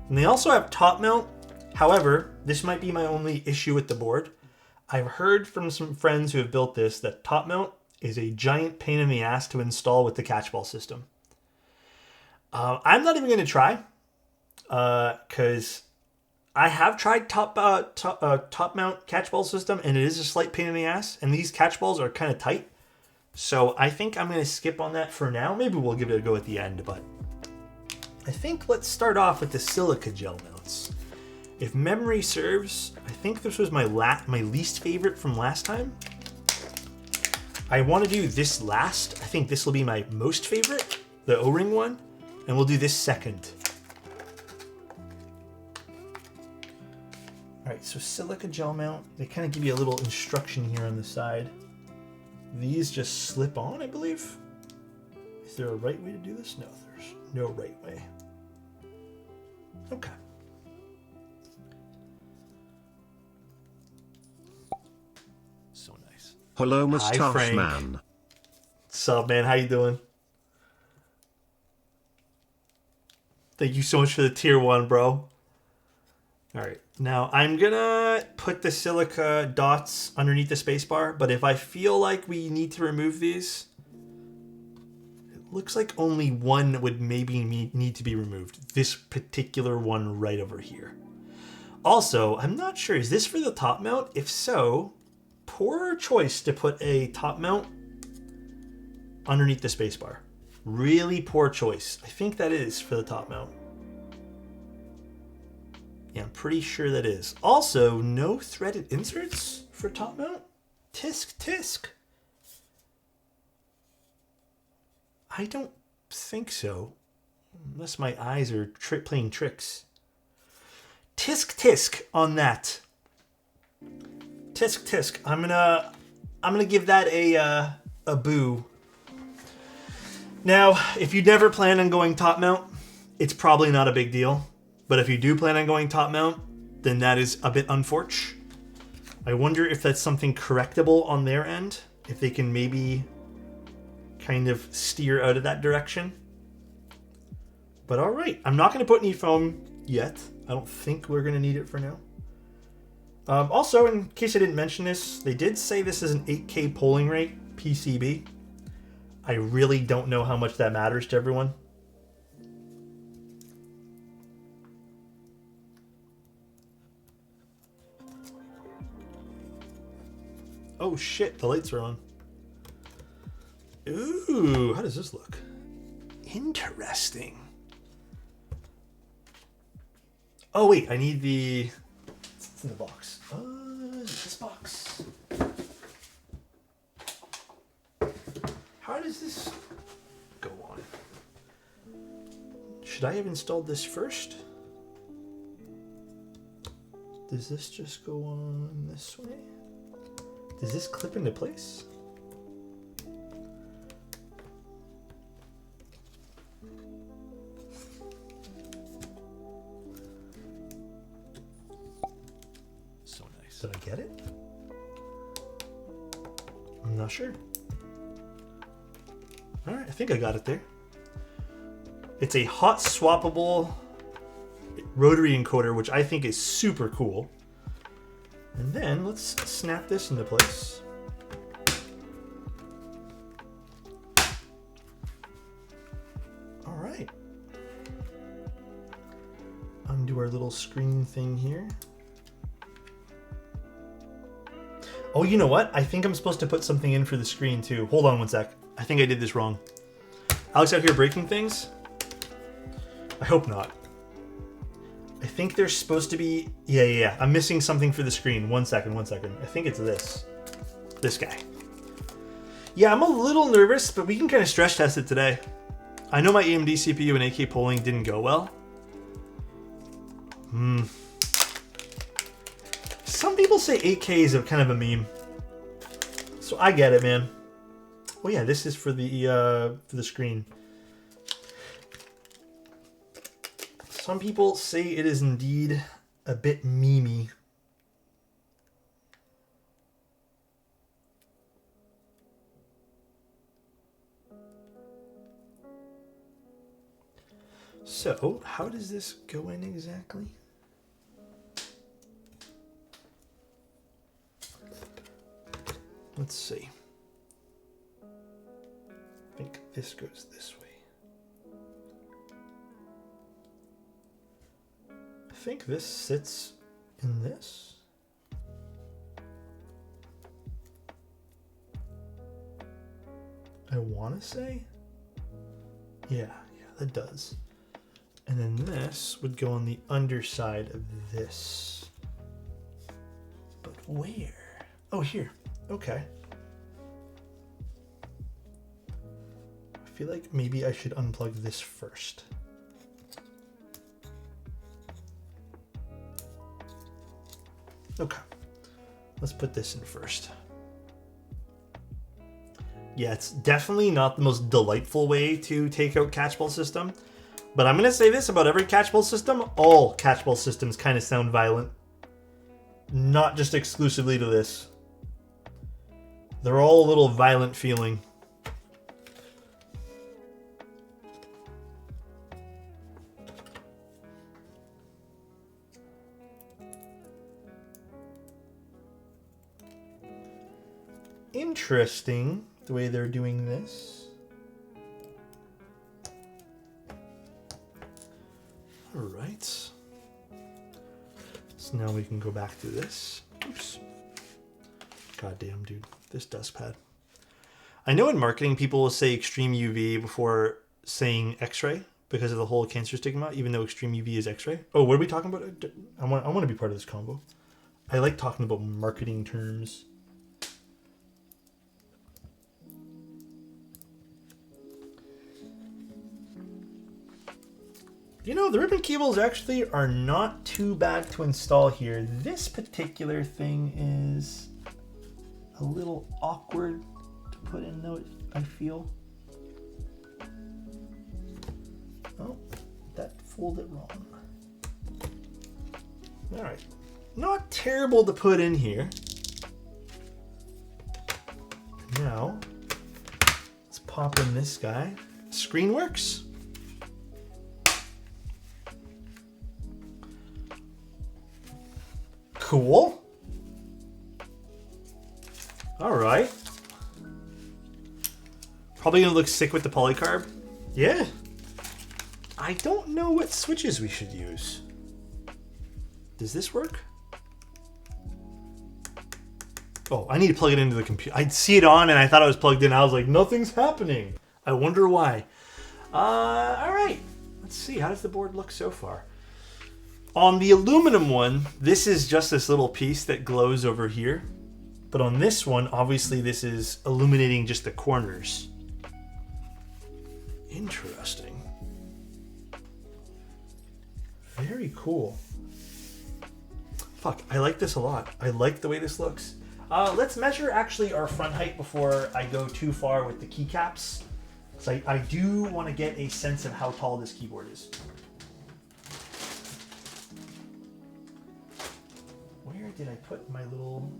And they also have top mount. However, this might be my only issue with the board. I've heard from some friends who have built this that top mount is a giant pain in the ass to install with the catchball system. I'm not even going to try because I have tried top mount catchball system and it is a slight pain in the ass. And these catchballs are kind of tight. So I think I'm going to skip on that for now. Maybe we'll give it a go at the end, but I think let's start off with the silica gel mounts. If memory serves, I think this was my least favorite from last time. I want to do this last. I think this will be my most favorite, the O-ring one, and we'll do this second. All right, so silica gel mount. They kind of give you a little instruction here on the side. These just slip on, I believe. Is there a right way to do this? No, there's no right way. Okay. So nice. Hello, Hi, Mustache Frank. Man. What's up, man? How you doing? Thank you so much for the tier 1, bro. All right. Now, I'm going to put the silica dots underneath the spacebar, but if I feel like we need to remove these, it looks like only one would maybe need to be removed. This particular one right over here. Also, I'm not sure, is this for the top mount? If so, poor choice to put a top mount underneath the spacebar. Really poor choice. I think that is for the top mount. Yeah, I'm pretty sure that is. Also, no threaded inserts for top mount? Tisk tisk. I don't think so. Unless my eyes are playing tricks. Tisk tisk on that. Tisk tisk. I'm gonna give that a boo. Now, if you never plan on going top mount, it's probably not a big deal. But if you do plan on going top mount, then that is a bit unfortunate. I wonder if that's something correctable on their end. If they can maybe kind of steer out of that direction. But all right, I'm not going to put any foam yet. I don't think we're going to need it for now. Also, in case I didn't mention this, they did say this is an 8K polling rate, PCB. I really don't know how much that matters to everyone. Oh shit, the lights are on. Ooh, how does this look? Interesting. Oh wait, I need the... It's in the box. This box. How does this go on? Should I have installed this first? Does this just go on this way? Does this clip into place? So nice. Did I get it? I'm not sure. All right, I think I got it there. It's a hot swappable rotary encoder, which I think is super cool. And then let's snap this into place. All right. Undo our little screen thing here. Oh, you know what? I think I'm supposed to put something in for the screen too. Hold on one sec. I think I did this wrong. Alex out here breaking things? I hope not. I think there's supposed to be... Yeah. I'm missing something for the screen. One second. I think it's this. This guy. Yeah, I'm a little nervous, but we can kind of stress test it today. I know my AMD CPU and 8K polling didn't go well. Some people say 8K is a kind of a meme. So I get it, man. Oh yeah, this is for the screen. Some people say it is indeed a bit memey. So, how does this go in exactly? Let's see. I think this goes this way. I think this sits in this. I want to say. Yeah, that does. And then this would go on the underside of this. But where? Oh, here. Okay. I feel like maybe I should unplug this first. Okay. Let's put this in first. Yeah, it's definitely not the most delightful way to take out catchball system. But I'm going to say this about every catchball system. All catchball systems kind of sound violent. Not just exclusively to this. They're all a little violent feeling. Interesting the way they're doing this. All right. So now we can go back to this. Oops. God damn, dude. This dust pad. I know in marketing people will say extreme UV before saying X-ray, because of the whole cancer stigma, even though extreme UV is X-ray. Oh, what are we talking about? I want to be part of this combo. I like talking about marketing terms. You know, the ribbon cables actually are not too bad to install here. This particular thing is a little awkward to put in though, I feel. Oh, that folded wrong. All right, not terrible to put in here. Now, let's pop in this guy. Screen works. Cool. All right. Probably gonna look sick with the polycarb. Yeah. I don't know what switches we should use. Does this work? Oh, I need to plug it into the computer. I'd see it on and I thought it was plugged in. I was like, nothing's happening. I wonder why. All right. Let's see. How does the board look so far? On the aluminum one, this is just this little piece that glows over here. But on this one, obviously this is illuminating just the corners. Interesting. Very cool. Fuck, I like this a lot. I like the way this looks. Let's measure actually our front height before I go too far with the keycaps. So I do want to get a sense of how tall this keyboard is. Where did I put my little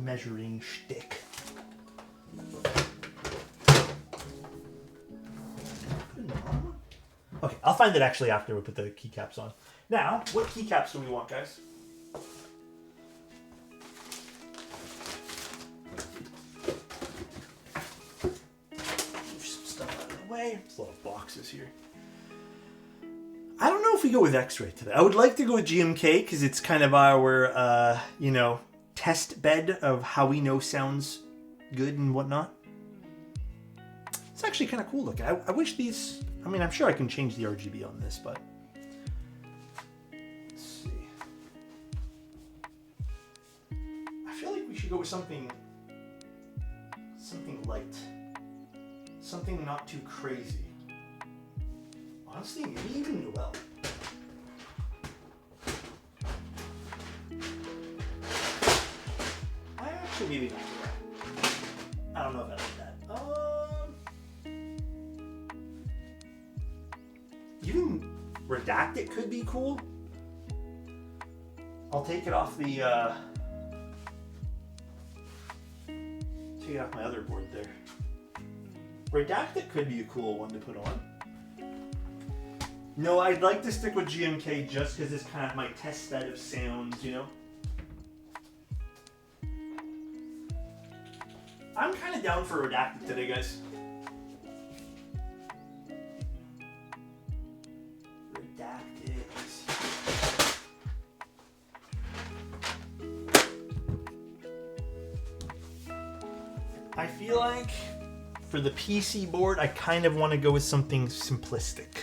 measuring shtick? Okay, I'll find it actually after we put the keycaps on. Now, what keycaps do we want, guys? Move some stuff out of the way. There's a lot of boxes here. I don't know if we go with X-ray today. I would like to go with GMK because it's kind of our, you know, test bed of how we know sounds good and whatnot. It's actually kind of cool looking. I wish these... I mean, I'm sure I can change the RGB on this, but... Let's see. I feel like we should go with something light. Something not too crazy. Honestly, maybe even Noel. I actually maybe not Noel. I don't know if I like that. Even Redacted could be cool. I'll take it off the take it off my other board there. Redacted could be a cool one to put on. No, I'd like to stick with GMK just because it's kind of my test bed of sounds, you know? I'm kind of down for Redacted today, guys. Redacted. I feel like for the PC board, I kind of want to go with something simplistic.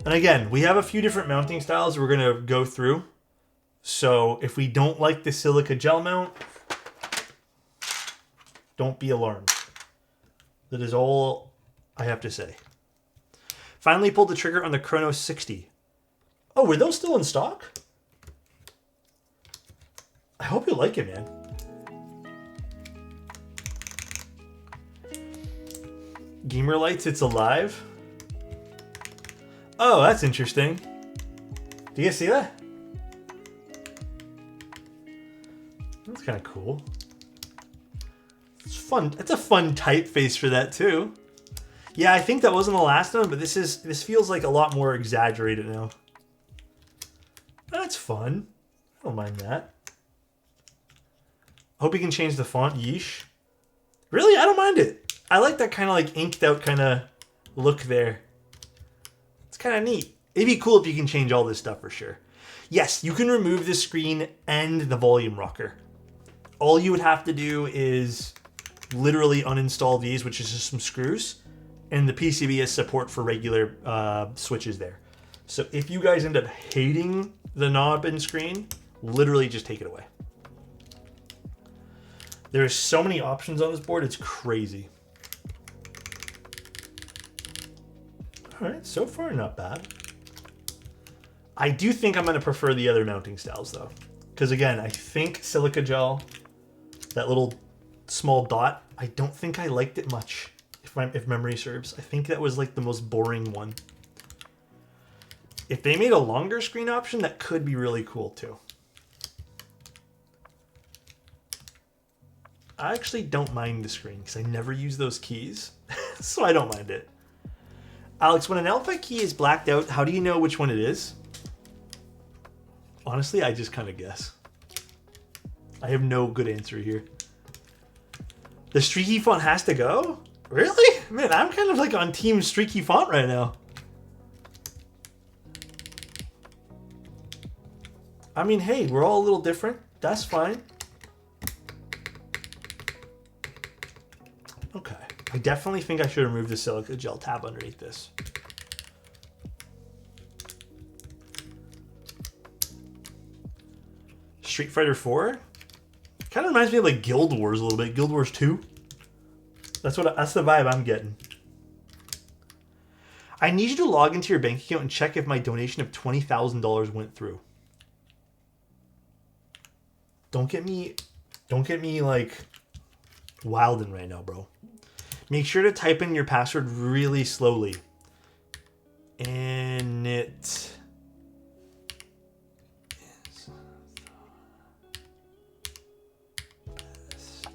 And again, we have a few different mounting styles we're going to go through. So if we don't like the silica gel mount, don't be alarmed. That is all I have to say. Finally pulled the trigger on the Chronos 60. Oh, were those still in stock? I hope you like it, man. Gamer Lights, it's alive. Oh, that's interesting. Do you guys see that? That's kind of cool. It's fun. That's a fun typeface for that too. Yeah, I think that wasn't the last one, but this feels like a lot more exaggerated now. That's fun. I don't mind that. Hope you can change the font. Yeesh. Really? I don't mind it. I like that kind of like inked out kind of look there. It's kind of neat. It'd be cool if you can change all this stuff for sure. Yes, you can remove the screen and the volume rocker. All you would have to do is literally uninstall these, which is just some screws, and the PCB has support for regular switches there. So if you guys end up hating the knob and screen, literally just take it away. There's so many options on this board, it's crazy. All right, so far not bad. I do think I'm going to prefer the other mounting styles though. Because again, I think silica gel, that little small dot, I don't think I liked it much, if memory serves. I think that was like the most boring one. If they made a longer screen option, that could be really cool too. I actually don't mind the screen because I never use those keys, so I don't mind it. Alex, when an alpha key is blacked out, how do you know which one it is? Honestly, I just kind of guess. I have no good answer here. The streaky font has to go? Really? Man, I'm kind of like on team streaky font right now. I mean, hey, we're all a little different. That's fine. Okay. I definitely think I should remove the silica gel tab underneath this. Street Fighter 4? Kind of reminds me of like Guild Wars a little bit. Guild Wars 2. That's the vibe I'm getting. I need you to log into your bank account and check if my donation of $20,000 went through. Don't get me like wildin' right now, bro. Make sure to type in your password really slowly. And it is the best.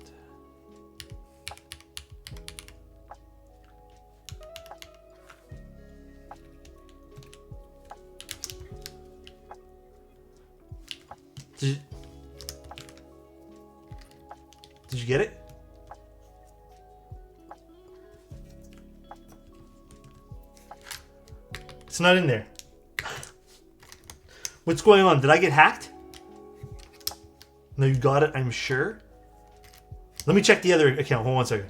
Did you get it? It's not in there. What's going on? Did I get hacked? No, you got it, I'm sure. Let me check the other account. Hold on one second.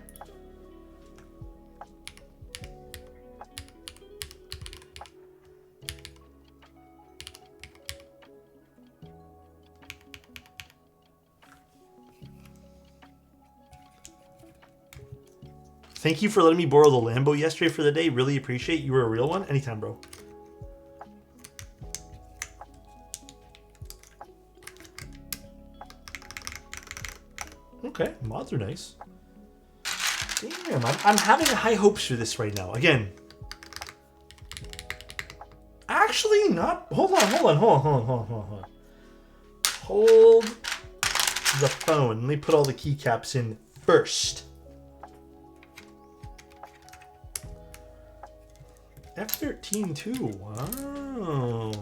Thank you for letting me borrow the Lambo yesterday for the day. Really appreciate it. You were a real one. Anytime, bro. Okay, mods are nice. Damn, I'm having high hopes for this right now. Again, actually not. Hold on. Hold the phone. Let me put all the keycaps in first. F13 too. Wow.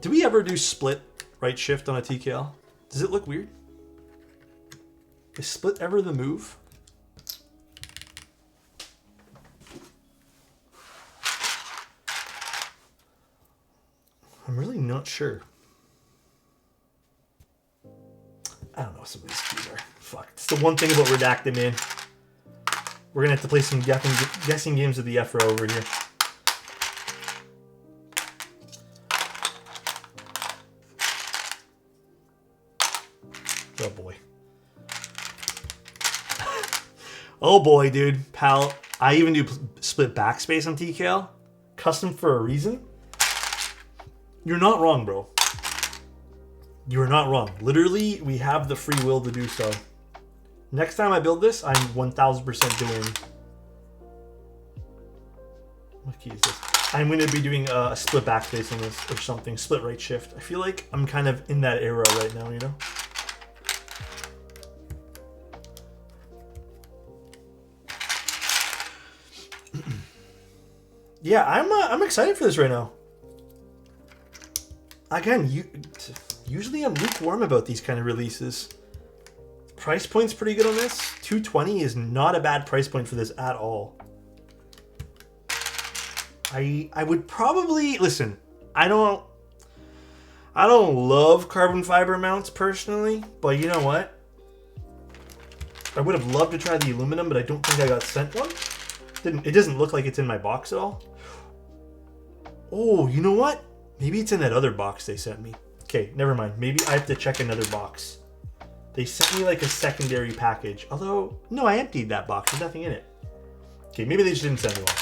Do we ever do split right shift on a TKL? Does it look weird? Is split ever the move? I'm really not sure. I don't know what some of these keys are. Fuck. It's the one thing about redacted, man. We're gonna have to play some guessing games with the F-row over here. Oh boy. Oh boy, dude. Pal, I even do split backspace on TKL. Custom for a reason. You're not wrong, bro. You're not wrong. Literally, we have the free will to do so. Next time I build this, I'm 1000% doing... What key is this? I'm going to be doing a split backspace on this or something. Split right shift. I feel like I'm kind of in that era right now, you know? Yeah, I'm excited for this right now. Again, usually I'm lukewarm about these kind of releases. Price point's pretty good on this. $220 is not a bad price point for this at all. I would probably listen. I don't love carbon fiber mounts personally, but you know what? I would have loved to try the aluminum, but I don't think I got sent one. It doesn't look like it's in my box at all. Oh, you know what? Maybe it's in that other box they sent me. Okay, never mind. Maybe I have to check another box. They sent me like a secondary package. Although, no, I emptied that box. There's nothing in it. Okay, maybe they just didn't send me one.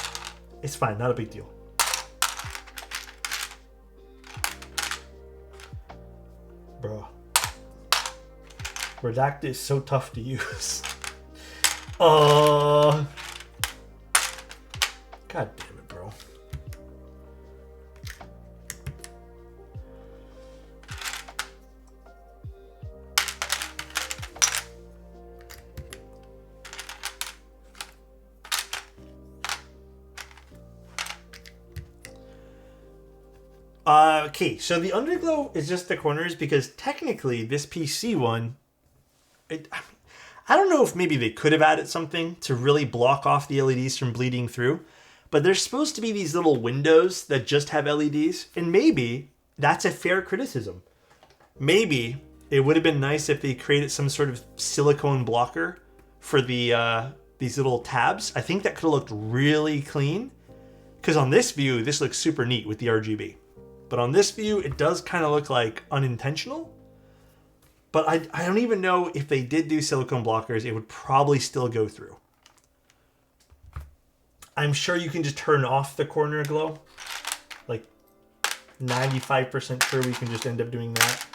It's fine, not a big deal. Bro. Redact is so tough to use. God damn it, bro. Okay, so the underglow is just the corners because technically this PC one, I don't know if maybe they could have added something to really block off the LEDs from bleeding through, but there's supposed to be these little windows that just have LEDs, and maybe that's a fair criticism. Maybe it would have been nice if they created some sort of silicone blocker for the these little tabs. I think that could have looked really clean, because on this view, this looks super neat with the RGB. But on this view, it does kind of look like unintentional. But I don't even know if they did do silicone blockers, it would probably still go through. I'm sure you can just turn off the corner glow. Like 95% sure we can just end up doing that.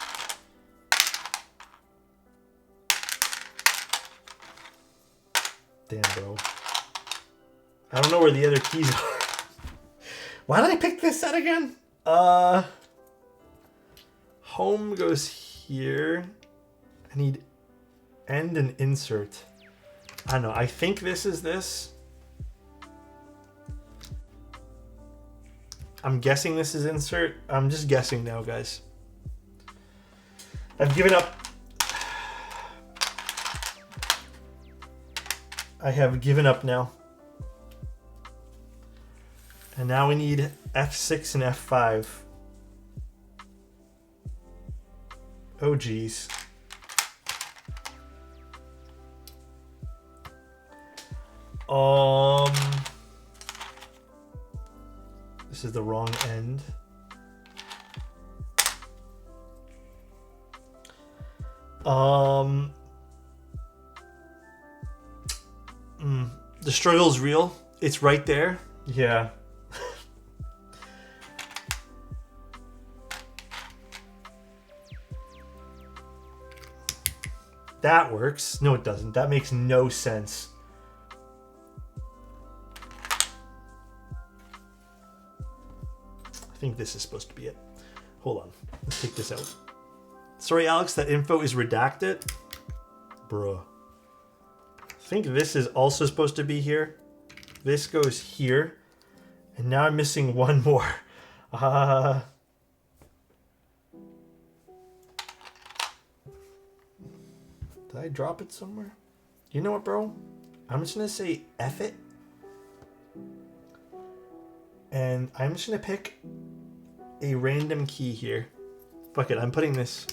Damn, bro. I don't know where the other keys are. Why did I pick this set again? Home goes here. I need end and insert. I don't know. I think this is this. I'm guessing this is insert. I'm just guessing now, guys. I've given up. I have given up now. And now we need F6 and F5. Oh, geez. This is the wrong end. The struggle's real. It's right there. Yeah. That works. No, it doesn't. That makes no sense. I think this is supposed to be it. Hold on. Let's take this out. Sorry, Alex, that info is redacted. Bruh. I think this is also supposed to be here. This goes here. And now I'm missing one more. Did I drop it somewhere? You know what, bro? I'm just going to say F it. And I'm just going to pick a random key here. Fuck it, I'm putting this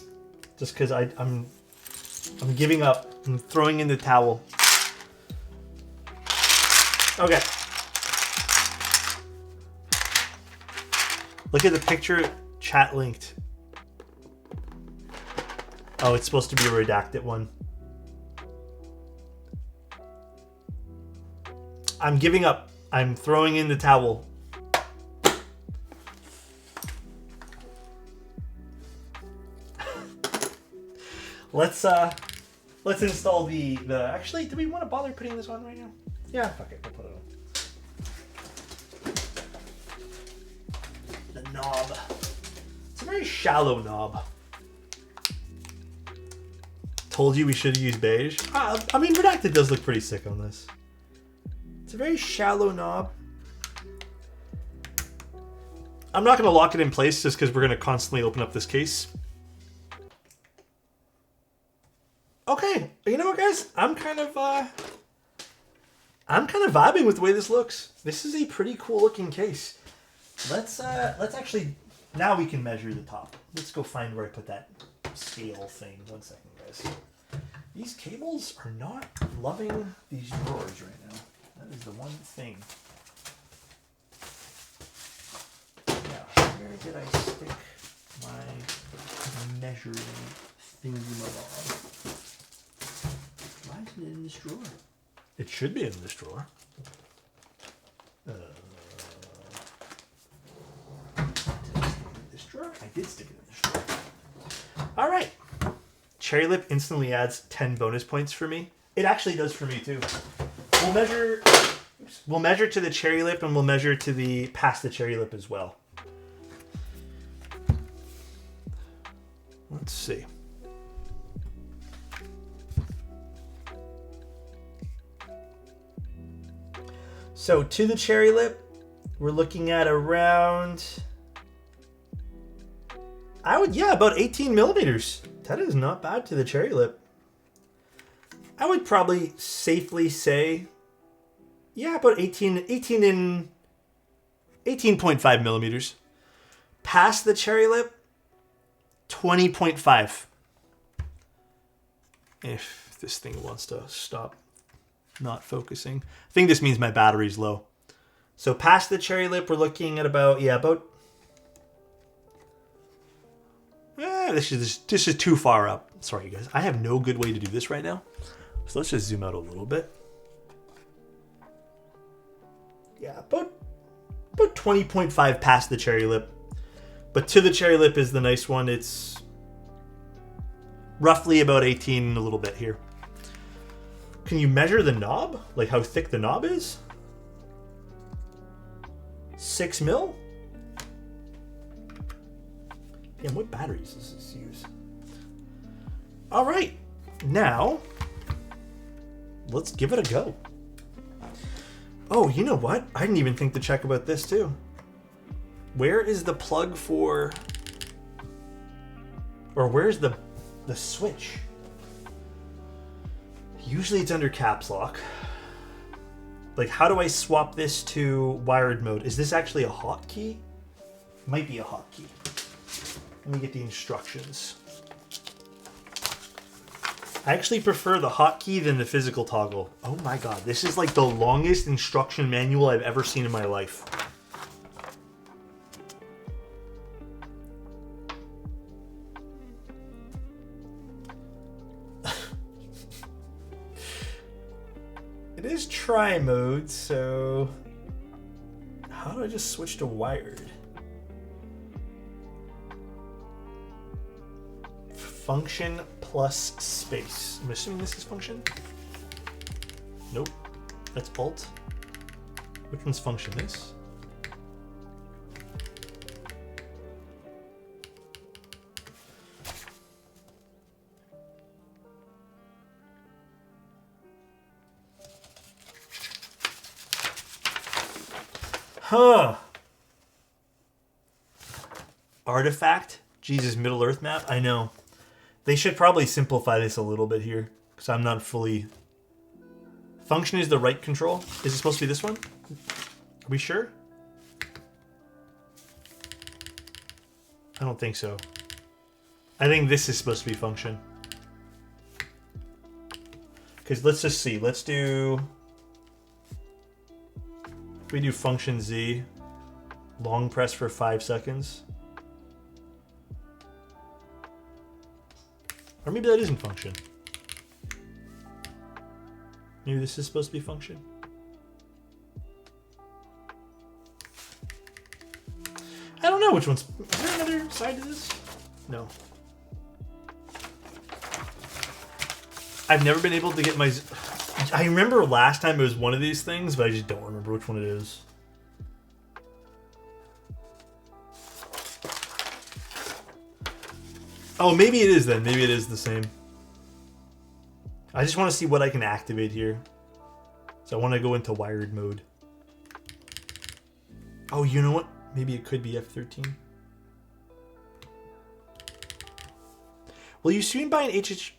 just because I'm giving up. I'm throwing in the towel. Okay. Look at the picture chat linked. Oh, it's supposed to be a redacted one. I'm giving up. I'm throwing in the towel. Let's install the actually, do we want to bother putting this on right now? Yeah, fuck it, we'll put it on. The knob. It's a very shallow knob. Told you we should have used beige. I mean, redacted does look pretty sick on this. It's a very shallow knob. I'm not going to lock it in place just because we're going to constantly open up this case. Okay, you know what, guys? I'm kind of vibing with the way this looks. This is a pretty cool looking case. Let's actually, now we can measure the top. Let's go find where I put that scale thing. 1 second, guys. These cables are not loving these drawers right now. That is the one thing. Now, where did I stick my measuring thingy-mabob? Why isn't it in this drawer? It should be in this drawer. Did I stick it in this drawer? I did stick it in this drawer. All right. Cherry Lip instantly adds 10 bonus points for me. It actually does for me too. We'll measure to the Cherry Lip and we'll measure to the past the Cherry Lip as well. Let's see. So to the Cherry Lip, we're looking at around, about 18 millimeters. That is not bad to the Cherry Lip. I would probably safely say, about 18.5 millimeters. Past the Cherry Lip, 20.5. If this thing wants to stop not focusing. I think this means my battery's low. So past the Cherry Lip, we're looking at about this is too far up. Sorry, you guys. I have no good way to do this right now. So let's just zoom out a little bit. Yeah, about 20.5 past the Cherry Lip. But to the Cherry Lip is the nice one. It's roughly about 18 a little bit here. Can you measure the knob? Like how thick the knob is? 6 mil? Damn, what batteries does this use? All right, now let's give it a go. Oh, you know what? I didn't even think to check about this too. Where is the plug for, or where's the switch? Usually it's under caps lock. Like, how do I swap this to wired mode? Is this actually a hotkey? Might be a hotkey. Let me get the instructions. I actually prefer the hotkey than the physical toggle. Oh my god, this is like the longest instruction manual I've ever seen in my life. It is try mode, so how do I just switch to wired? Function plus space. I'm assuming this is function? Nope. That's alt. Which one's function? This? Huh. Artifact? Jesus, Middle Earth map? I know. They should probably simplify this a little bit here, because I'm not fully... Function is the right control. Is it supposed to be this one? Are we sure? I don't think so. I think this is supposed to be function. Because let's just see. Let's do... If we do function Z, long press for 5 seconds. Or maybe that isn't function. Maybe this is supposed to be function. I don't know which one's... Is there another side to this? No. I've never been able to get my... I remember last time it was one of these things, but I just don't remember which one it is. Oh, maybe it is then. Maybe it is the same. I just want to see what I can activate here. So I want to go into wired mode. Oh, you know what? Maybe it could be F13. Will you soon buy an HH...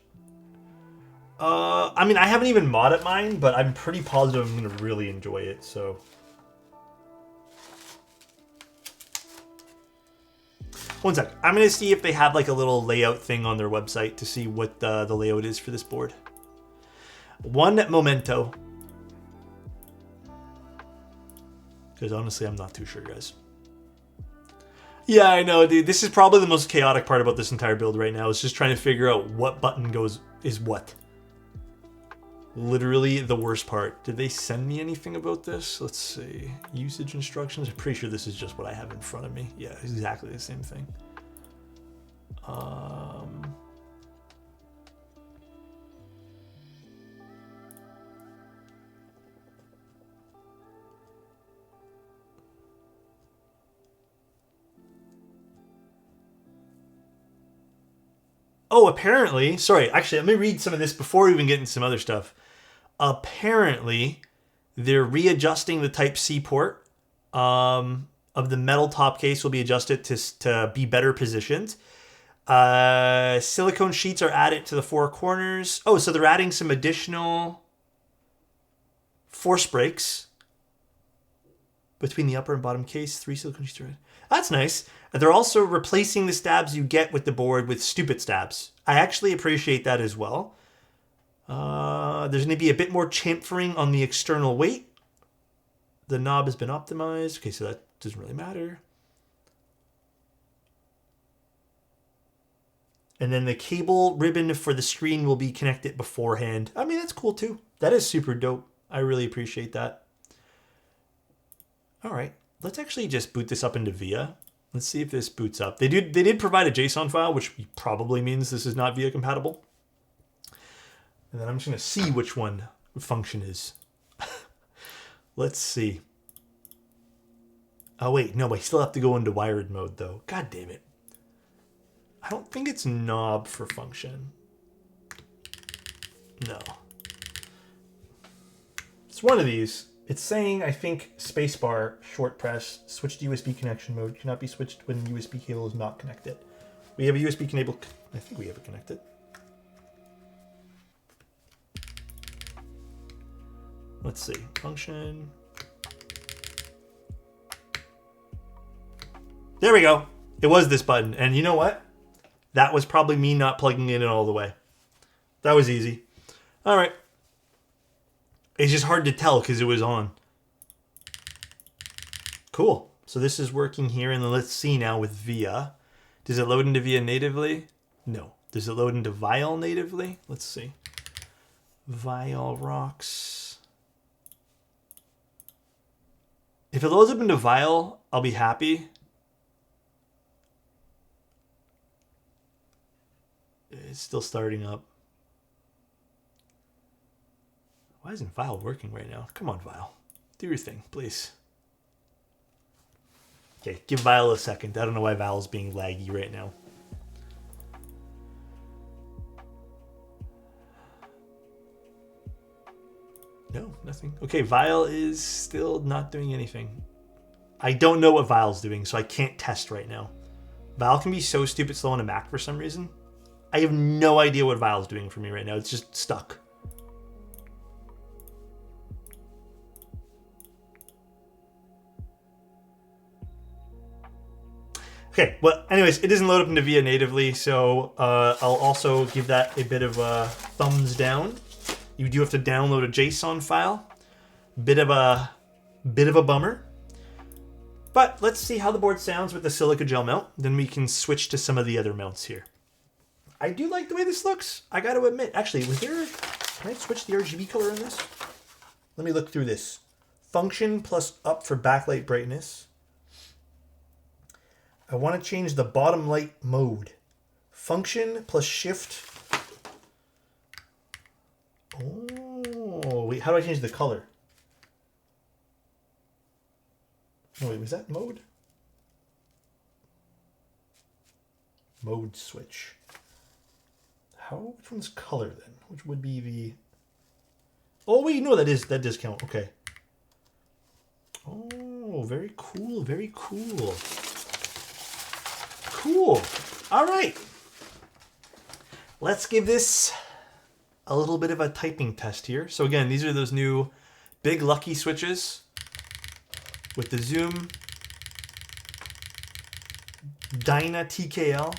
I mean, I haven't even modded mine, but I'm pretty positive I'm going to really enjoy it, so... One sec. I'm going to see if they have like a little layout thing on their website to see what the layout is for this board. One memento. Because honestly, I'm not too sure, guys. Yeah, I know, dude. This is probably the most chaotic part about this entire build right now. Is just trying to figure out what button is what. Literally the worst part. Did they send me anything about this? Let's see. Usage instructions. I'm pretty sure this is just what I have in front of me. Yeah, exactly the same thing. Oh, apparently, sorry, actually, let me read some of this before we even get into some other stuff. Apparently, they're readjusting the Type-C port of the metal top case will be adjusted to be better positioned. Silicone sheets are added to the four corners. Oh, so they're adding some additional force brakes between the upper and bottom case. 3 silicone sheets are added. That's nice. They're also replacing the stabs you get with the board with stupid stabs. I actually appreciate that as well. There's going to be a bit more chamfering on the external weight. The knob has been optimized. Okay, so that doesn't really matter. And then the cable ribbon for the screen will be connected beforehand. I mean, that's cool too. That is super dope. I really appreciate that. All right, let's actually just boot this up into VIA. Let's see if this boots up. They did provide a JSON file, which probably means this is not VIA compatible. And then I'm just going to see which one function is. Let's see. Oh, wait. No, I still have to go into wired mode, though. God damn it. I don't think it's knob for function. No. It's one of these. It's saying, I think, spacebar, short press, switch to USB connection mode. Cannot be switched when USB cable is not connected. We have a USB cable. I think we have it connected. Let's see. Function. There we go. It was this button. And you know what? That was probably me not plugging it in all the way. That was easy. All right. It's just hard to tell because it was on. Cool. So this is working here. And then let's see now with VIA. Does it load into VIA natively? No. Does it load into Vial natively? Let's see. Vial rocks. If it loads up into Vial, I'll be happy. It's still starting up. Why isn't Vial working right now? Come on, Vial. Do your thing, please. Okay, give Vial a second. I don't know why Vial's being laggy right now. No, nothing. Okay, Vial is still not doing anything. I don't know what Vial's doing, so I can't test right now. Vial can be so stupid slow on a Mac for some reason. I have no idea what Vial's doing for me right now. It's just stuck. Okay, well, anyways, it doesn't load up into VIA natively, so I'll also give that a bit of a thumbs down. You do have to download a JSON file. Bit of a bummer. But let's see how the board sounds with the silica gel mount. Then we can switch to some of the other mounts here. I do like the way this looks. I got to admit. Actually, can I switch the RGB color in this? Let me look through this. Function plus up for backlight brightness. I want to change the bottom light mode. Function plus shift. Oh, wait, how do I change the color? Oh, wait, was that mode? Mode switch. Which one's color then? Which would be the... Oh, wait, no, that does count. Okay. Oh, very cool, very cool. Cool. All right. Let's give this a little bit of a typing test here. So again, these are those new big lucky switches with the zoom. Dyna TKL.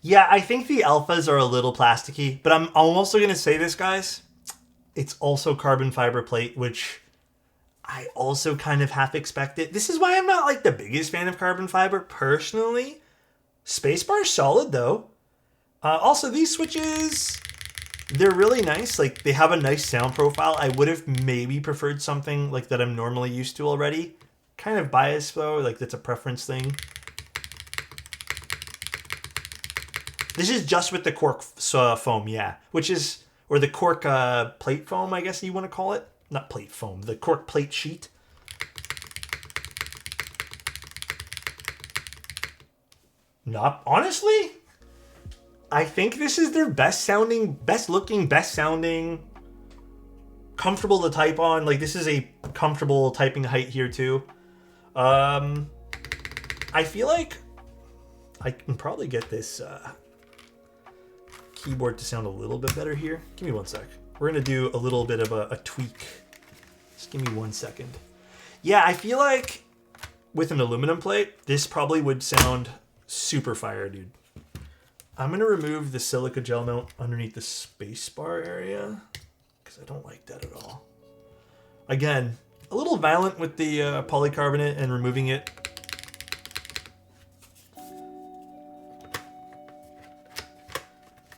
Yeah, I think the alphas are a little plasticky, but I'm also going to say this, guys. It's also carbon fiber plate, which I also kind of half expected. This is why I'm not like the biggest fan of carbon fiber personally. Spacebar's solid though. Also, these switches, they're really nice. Like, they have a nice sound profile. I would have maybe preferred something like that I'm normally used to already. Kind of biased though, like that's a preference thing. This is just with the cork foam, yeah. Which is, or the cork plate foam, I guess you want to call it. Not plate foam, the cork plate sheet. Not, honestly, I think this is their best sounding, best looking, best sounding, comfortable to type on. Like, this is a comfortable typing height here too. I feel like I can probably get this keyboard to sound a little bit better here. Give me 1 sec. We're gonna do a little bit of a tweak. Just give me 1 second. Yeah, I feel like with an aluminum plate, this probably would sound super fire, dude. I'm gonna remove the silica gel mount underneath the spacebar area because I don't like that at all. Again, a little violent with the polycarbonate and removing it.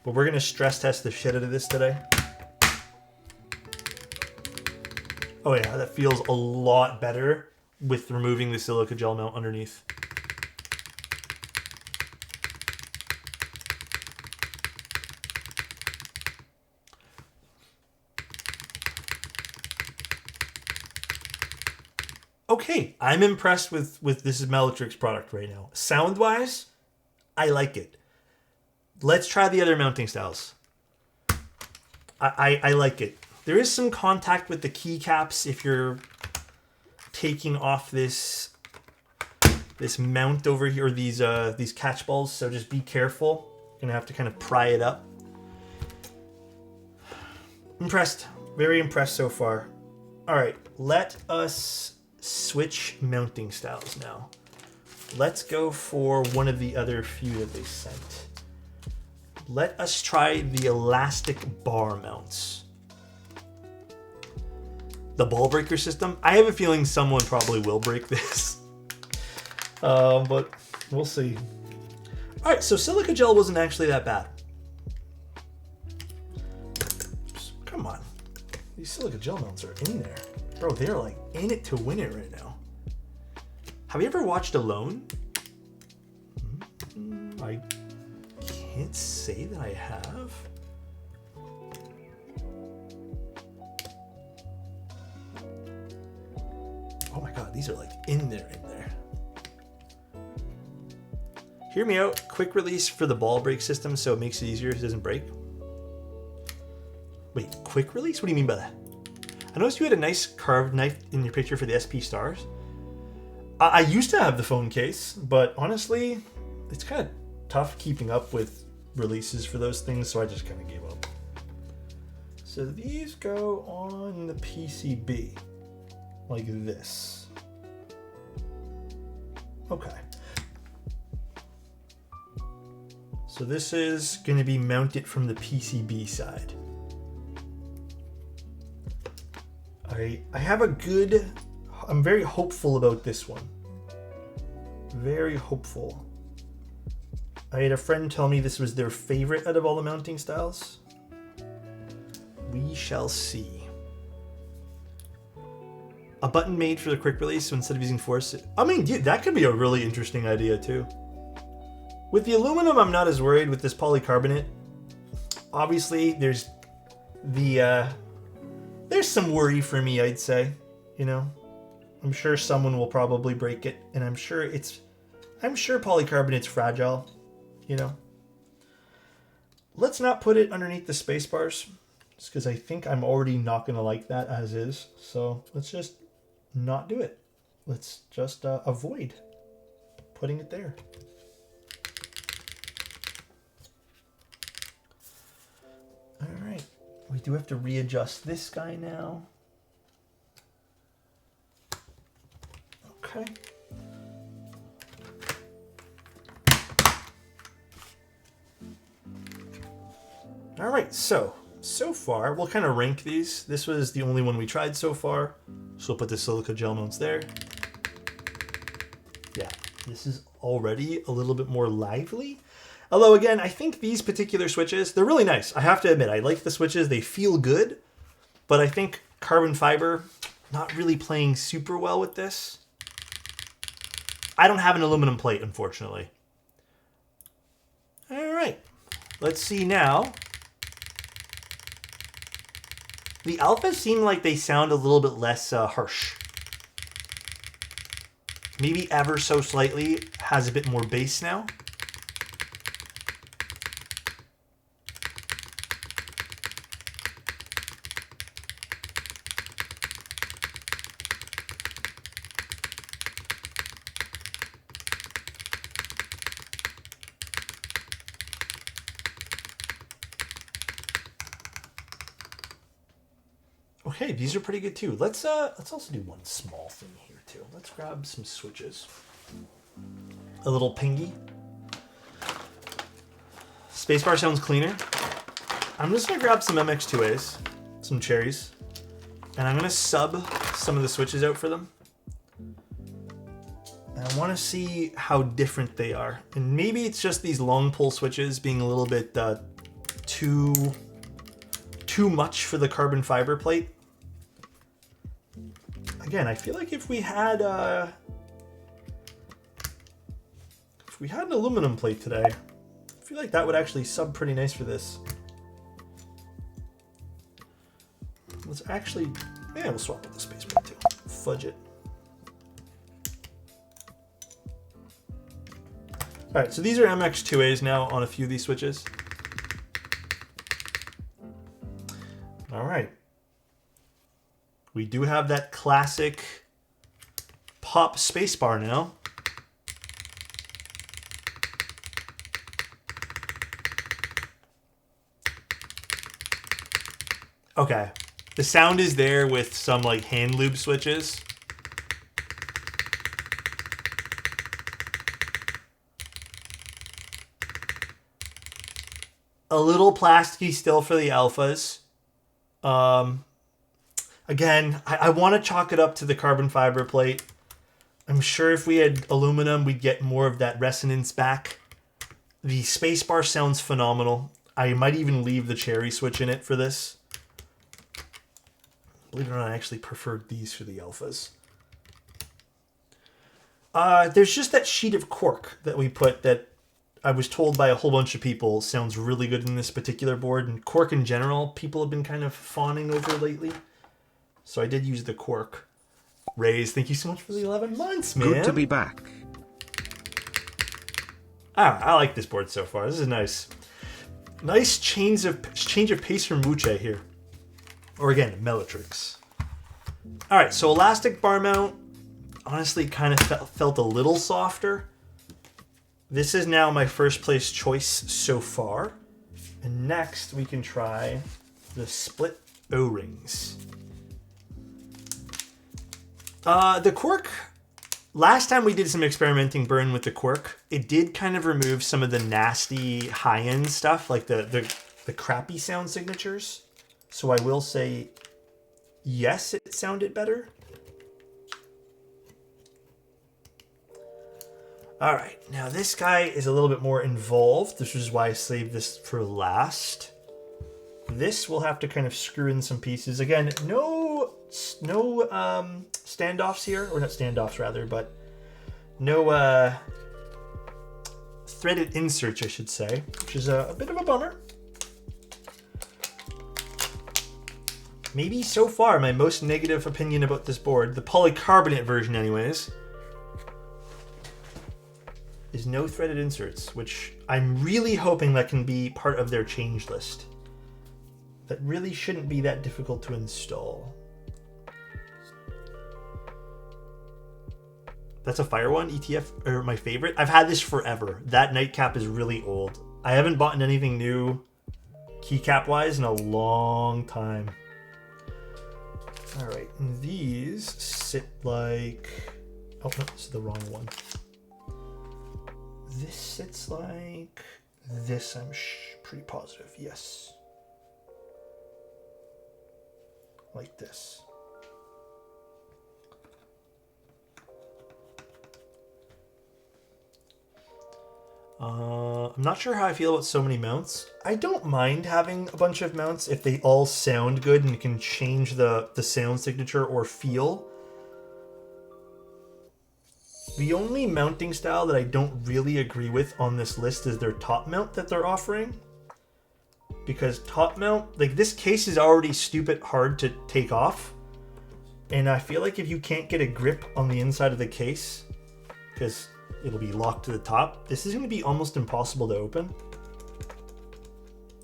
But we're gonna stress test the shit out of this today. Oh yeah, that feels a lot better with removing the silica gel mount underneath. Okay, I'm impressed with this Melotrix product right now. Sound-wise, I like it. Let's try the other mounting styles. I like it. There is some contact with the keycaps if you're taking off this mount over here, these catch balls, so just be careful. You're gonna have to kind of pry it up. Impressed. Very impressed so far. All right, let us switch mounting styles now. Let's go for one of the other few that they sent. Let us try the elastic bar mounts. The ball breaker system. I have a feeling someone probably will break this. But we'll see. All right, so silica gel wasn't actually that bad. Come on. These silica gel mounts are in there. Bro, they're like in it to win it right now. Have you ever watched Alone? I can't say that I have. Oh my god, these are like in there. Hear me out. Quick release for the ball break system so it makes it easier, it doesn't break. Wait, quick release? What do you mean by that? I noticed you had a nice carved knife in your picture for the SP Stars. I used to have the phone case, but honestly, it's kind of tough keeping up with releases for those things, so I just kind of gave up. So these go on the PCB, like this. Okay. So this is going to be mounted from the PCB side. I have a good... I'm very hopeful about this one. Very hopeful. I had a friend tell me this was their favorite out of all the mounting styles. We shall see. A button made for the quick release, so instead of using force... I mean, dude, that could be a really interesting idea too. With the aluminum, I'm not as worried. With this polycarbonate, obviously, there's the... there's some worry for me, I'd say. You know? I'm sure someone will probably break it, and I'm sure polycarbonate's fragile, you know? Let's not put it underneath the space bars, just because I think I'm already not going to like that as is. So let's just not do it. Let's just avoid putting it there. All right. We do have to readjust this guy now. Okay. All right, so far, we'll kind of rank these. This was the only one we tried so far. So we'll put the silica gel mounts there. Yeah, this is already a little bit more lively. Although, again, I think these particular switches, they're really nice. I have to admit, I like the switches. They feel good. But I think carbon fiber, not really playing super well with this. I don't have an aluminum plate, unfortunately. All right, let's see now. The alphas seem like they sound a little bit less harsh. Maybe ever so slightly has a bit more bass now. Okay, these are pretty good too. Let's also do one small thing here too. Let's grab some switches. A little pingy. Spacebar sounds cleaner. I'm just gonna grab some MX2As, some cherries, and I'm gonna sub some of the switches out for them. And I want to see how different they are. And maybe it's just these long pull switches being a little bit too much for the carbon fiber plate. Again, I feel like if we had an aluminum plate today, I feel like that would actually sub pretty nice for this. Let's actually, yeah, we'll swap with the spacebar too. Fudge it. All right, so these are MX2As now on a few of these switches. All right. We do have that classic pop spacebar now. Okay. The sound is there with some like hand lube switches. A little plasticky still for the alphas. Again, I want to chalk it up to the carbon fiber plate. I'm sure if we had aluminum, we'd get more of that resonance back. The spacebar sounds phenomenal. I might even leave the cherry switch in it for this. Believe it or not, I actually preferred these for the alphas. There's just that sheet of cork that we put that I was told by a whole bunch of people sounds really good in this particular board. And cork in general, people have been kind of fawning over lately. So I did use the cork. Rays, thank you so much for the 11 months, man. Good to be back. I like this board so far. This is nice. Nice change of pace from Wuche here. Or again, Mellatrix. All right, so elastic bar mount. Honestly, kind of felt a little softer. This is now my first place choice so far. And next we can try the split O-rings. The cork, last time we did some experimenting burn with the cork, it did kind of remove some of the nasty high-end stuff, like the crappy sound signatures. So I will say, yes, it sounded better. All right, now this guy is a little bit more involved. This is why I saved this for last. This will have to kind of screw in some pieces. Again, no standoffs here, or not standoffs rather, but no threaded inserts, I should say, which is a bit of a bummer. Maybe so far my most negative opinion about this board, the polycarbonate version anyways, is no threaded inserts, which I'm really hoping that can be part of their change list. That really shouldn't be that difficult to install. That's a Fire One ETF, or my favorite. I've had this forever. That nightcap is really old. I haven't bought anything new keycap wise in a long time. All right, and these sit like, oh no, this is the wrong one. This sits like this, I'm pretty positive, yes. like this. I'm not sure how I feel about so many mounts. I don't mind having a bunch of mounts if they all sound good and can change the sound signature or feel. The only mounting style that I don't really agree with on this list is their top mount that they're offering. Because top mount, like this case is already stupid hard to take off. And I feel like if you can't get a grip on the inside of the case, because it'll be locked to the top, this is going to be almost impossible to open.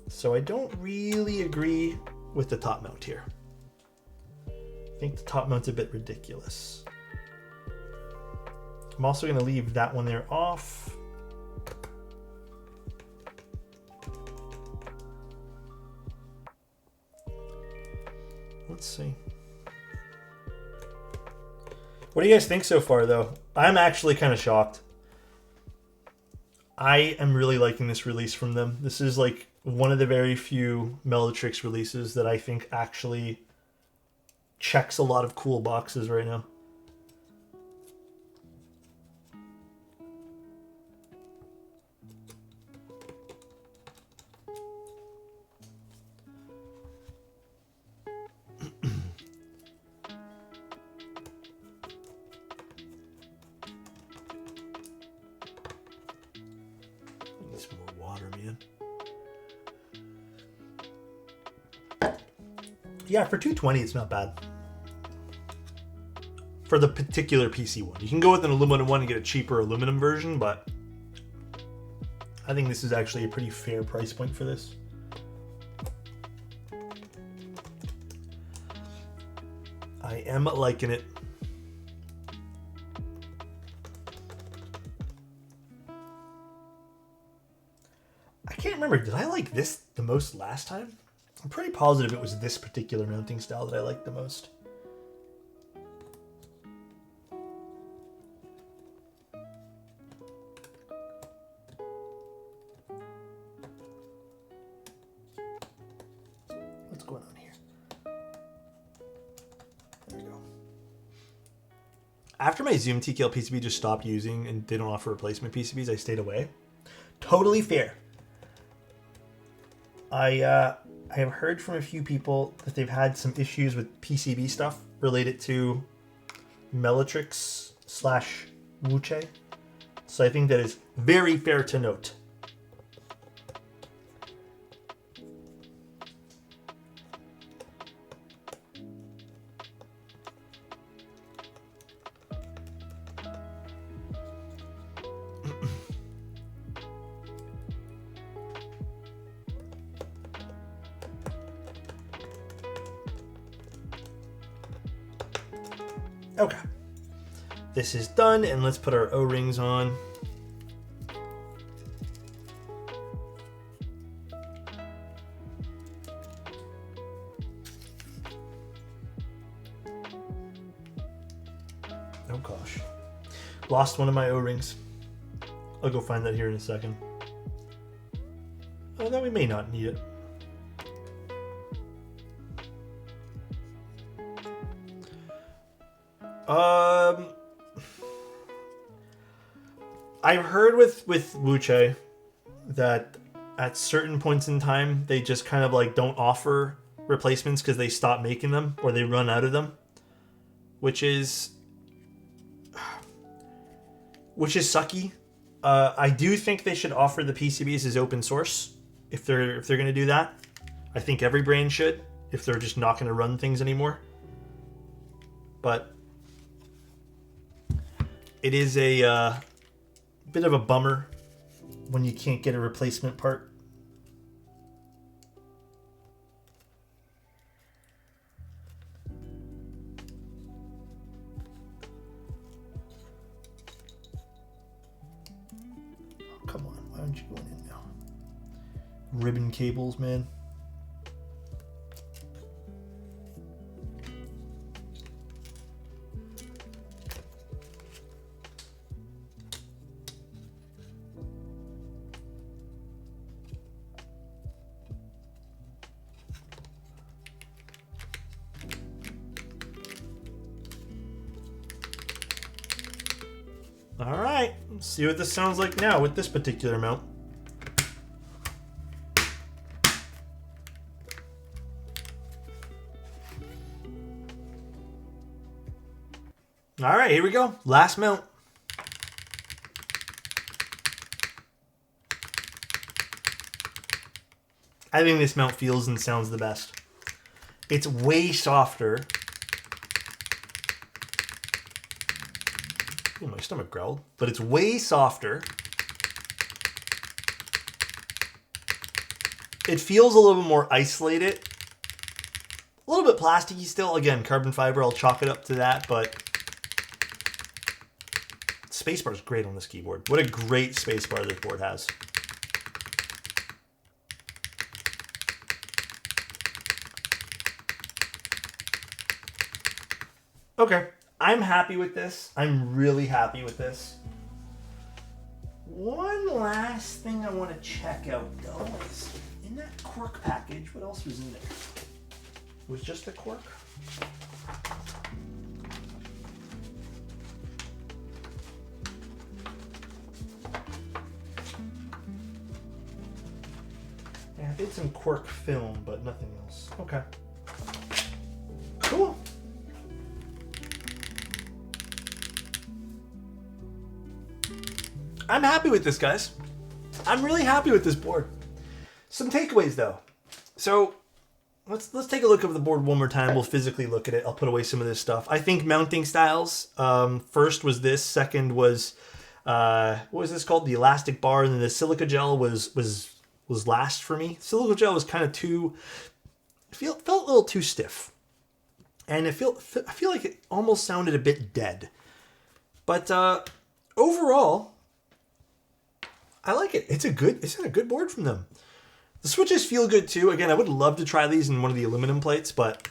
So I don't really agree with the top mount here. I think the top mount's a bit ridiculous. I'm also going to leave that one there off. Let's see. What do you guys think so far, though? I'm actually kind of shocked. I am really liking this release from them. This is like one of the very few Melotrix releases that I think actually checks a lot of cool boxes right now. Yeah, for 220, it's not bad. For the particular PC one. You can go with an aluminum one and get a cheaper aluminum version, but I think this is actually a pretty fair price point for this. I am liking it. I can't remember, did I like this the most last time? I'm pretty positive it was this particular mounting style that I liked the most. What's going on here? There we go. After my Zoom TKL PCB just stopped using and they don't offer replacement PCBs, I stayed away. Totally fair. I have heard from a few people that they've had some issues with PCB stuff related to Melotrix / Wuche. So I think that is very fair to note. Okay, this is done, and let's put our O-rings on. Oh gosh, lost one of my O-rings. I'll go find that here in a second. Oh, then we may not need it. I've heard with Wuche that at certain points in time they just kind of like don't offer replacements because they stop making them or they run out of them, which is sucky. I do think they should offer the PCBs as open source if they're going to do that. I think every brand should if they're just not going to run things anymore. But it is a bit of a bummer when you can't get a replacement part. Oh, come on, why aren't you going in now? Ribbon cables, man. All right, let's see what this sounds like now with this particular mount. All right, here we go. Last mount. I think this mount feels and sounds the best. It's way softer. Ooh, my stomach growled. But it's way softer. It feels a little bit more isolated. A little bit plasticky still. Again, carbon fiber, I'll chalk it up to that, but spacebar is great on this keyboard. What a great spacebar this board has. Okay, I'm happy with this. I'm really happy with this. One last thing I want to check out though is in that cork package, what else was in there? Was just a cork? Yeah, I did some cork film, but nothing else. Okay. Cool. I'm happy with this, guys. I'm really happy with this board. Some takeaways, though. So let's take a look at the board one more time. We'll physically look at it. I'll put away some of this stuff. I think mounting styles. First was this. Second was what was this called? The elastic bar, and then the silica gel was last for me. Silica gel was kind of too. Felt a little too stiff, and I feel like it almost sounded a bit dead. But overall, I like it. It's a good board from them. The switches feel good too. Again, I would love to try these in one of the aluminum plates, but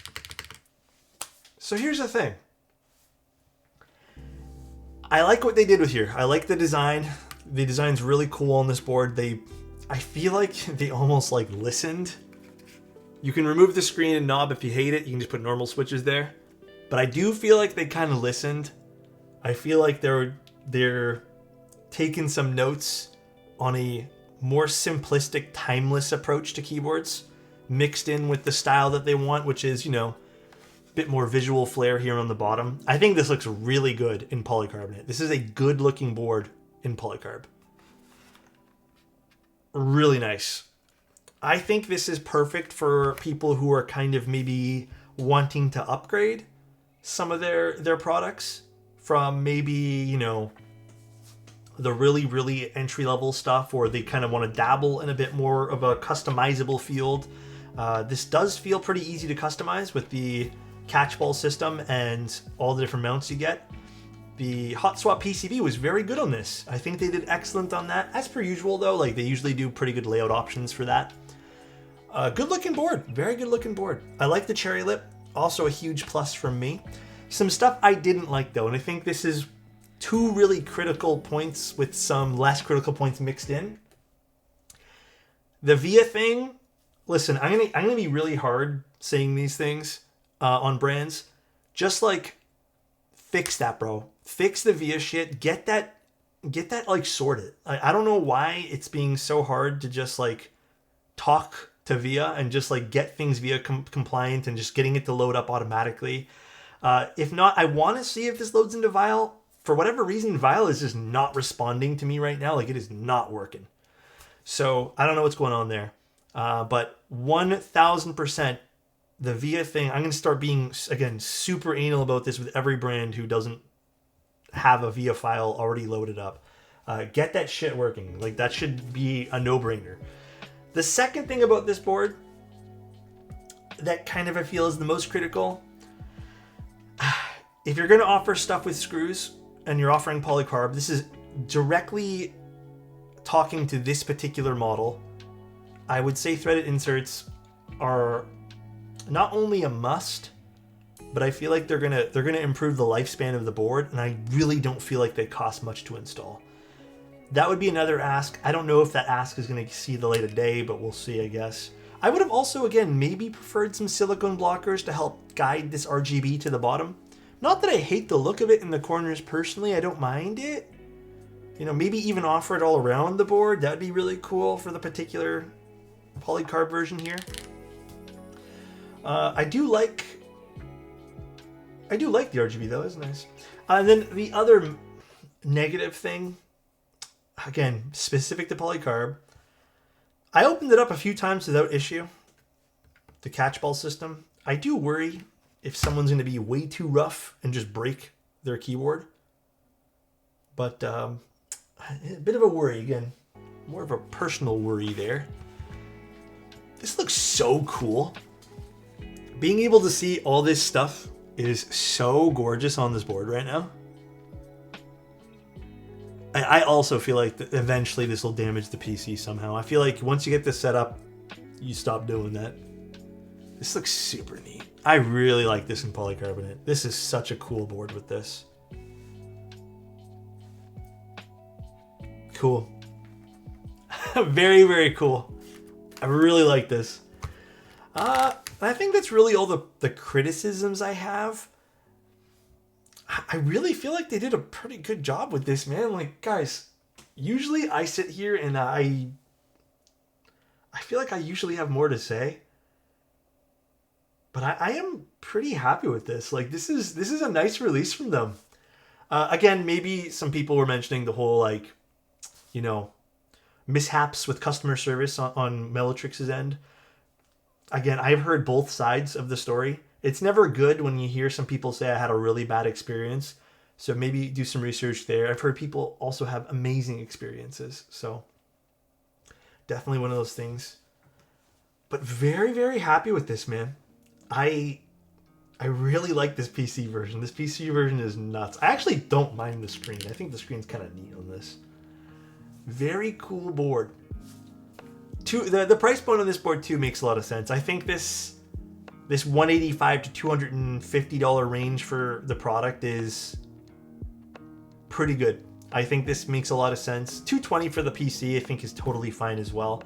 so here's the thing. I like what they did with here. I like the design. The design's really cool on this board. I feel like they almost like listened. You can remove the screen and knob if you hate it. You can just put normal switches there. But I do feel like they kind of listened. I feel like they're taking some notes on a more simplistic, timeless approach to keyboards, mixed in with the style that they want, which is, you know, a bit more visual flair here on the bottom. I think this looks really good in polycarbonate. This is a good looking board in polycarb. Really nice. I think this is perfect for people who are kind of maybe wanting to upgrade some of their products from maybe, you know, the really, really entry-level stuff, or they kind of want to dabble in a bit more of a customizable field. This does feel pretty easy to customize with the catchball system and all the different mounts you get. The hot swap PCB was very good on this. I think they did excellent on that. As per usual though, like they usually do pretty good layout options for that. Good looking board, very good looking board. I like the cherry lip, also a huge plus from me. Some stuff I didn't like though, and I think this is two really critical points with some less critical points mixed in. The VIA thing, listen, I'm gonna be really hard saying these things on brands. Just like fix that, bro. Fix the VIA shit. Get that like sorted. I don't know why it's being so hard to just like talk to VIA and just like get things VIA compliant and just getting it to load up automatically. If not, I want to see if this loads into Vial. For whatever reason, Vial is just not responding to me right now. Like, it is not working. So, I don't know what's going on there. But 1,000%, the VIA thing, I'm going to start being, again, super anal about this with every brand who doesn't have a VIA file already loaded up. Get that shit working. Like, that should be a no-brainer. The second thing about this board that kind of I feel is the most critical, if you're going to offer stuff with screws, and you're offering polycarb, this is directly talking to this particular model. I would say threaded inserts are not only a must, but I feel like they're gonna improve the lifespan of the board, and I really don't feel like they cost much to install. That would be another ask. I don't know if that ask is gonna see the light of day, but we'll see, I guess. I would have also, again, maybe preferred some silicone blockers to help guide this RGB to the bottom. Not that I hate the look of it in the corners personally, I don't mind it, You know, maybe even offer it all around the board. That'd be really cool for the particular polycarb version here. I do like the RGB though. It's nice. And then the other negative thing, again, specific to polycarb, I opened it up a few times without issue. The catchball system. I do worry if someone's going to be way too rough and just break their keyboard. But a bit of a worry, again. More of a personal worry there. This looks so cool. Being able to see all this stuff is so gorgeous on this board right now. I also feel like that eventually this will damage the PC somehow. I feel like once you get this set up, you stop doing that. This looks super neat. I really like this in polycarbonate. This is such a cool board with this. Cool. Very, very cool. I really like this. I think that's really all the criticisms I have. I really feel like they did a pretty good job with this, man. Like, guys, usually I sit here and I feel like I usually have more to say. But I am pretty happy with this. Like, this is a nice release from them. Again, maybe some people were mentioning the whole, like, you know, mishaps with customer service on Melotrix's end. Again, I've heard both sides of the story. It's never good when you hear some people say I had a really bad experience. So maybe do some research there. I've heard people also have amazing experiences. So definitely one of those things. But very, very happy with this, man. I really like this PC version. This PC version is nuts. I actually don't mind the screen. I think the screen's kind of neat on this. Very cool board. The price point on this board too makes a lot of sense. I think this $185 to $250 range for the product is pretty good. I think this makes a lot of sense. $220 for the PC I think is totally fine as well.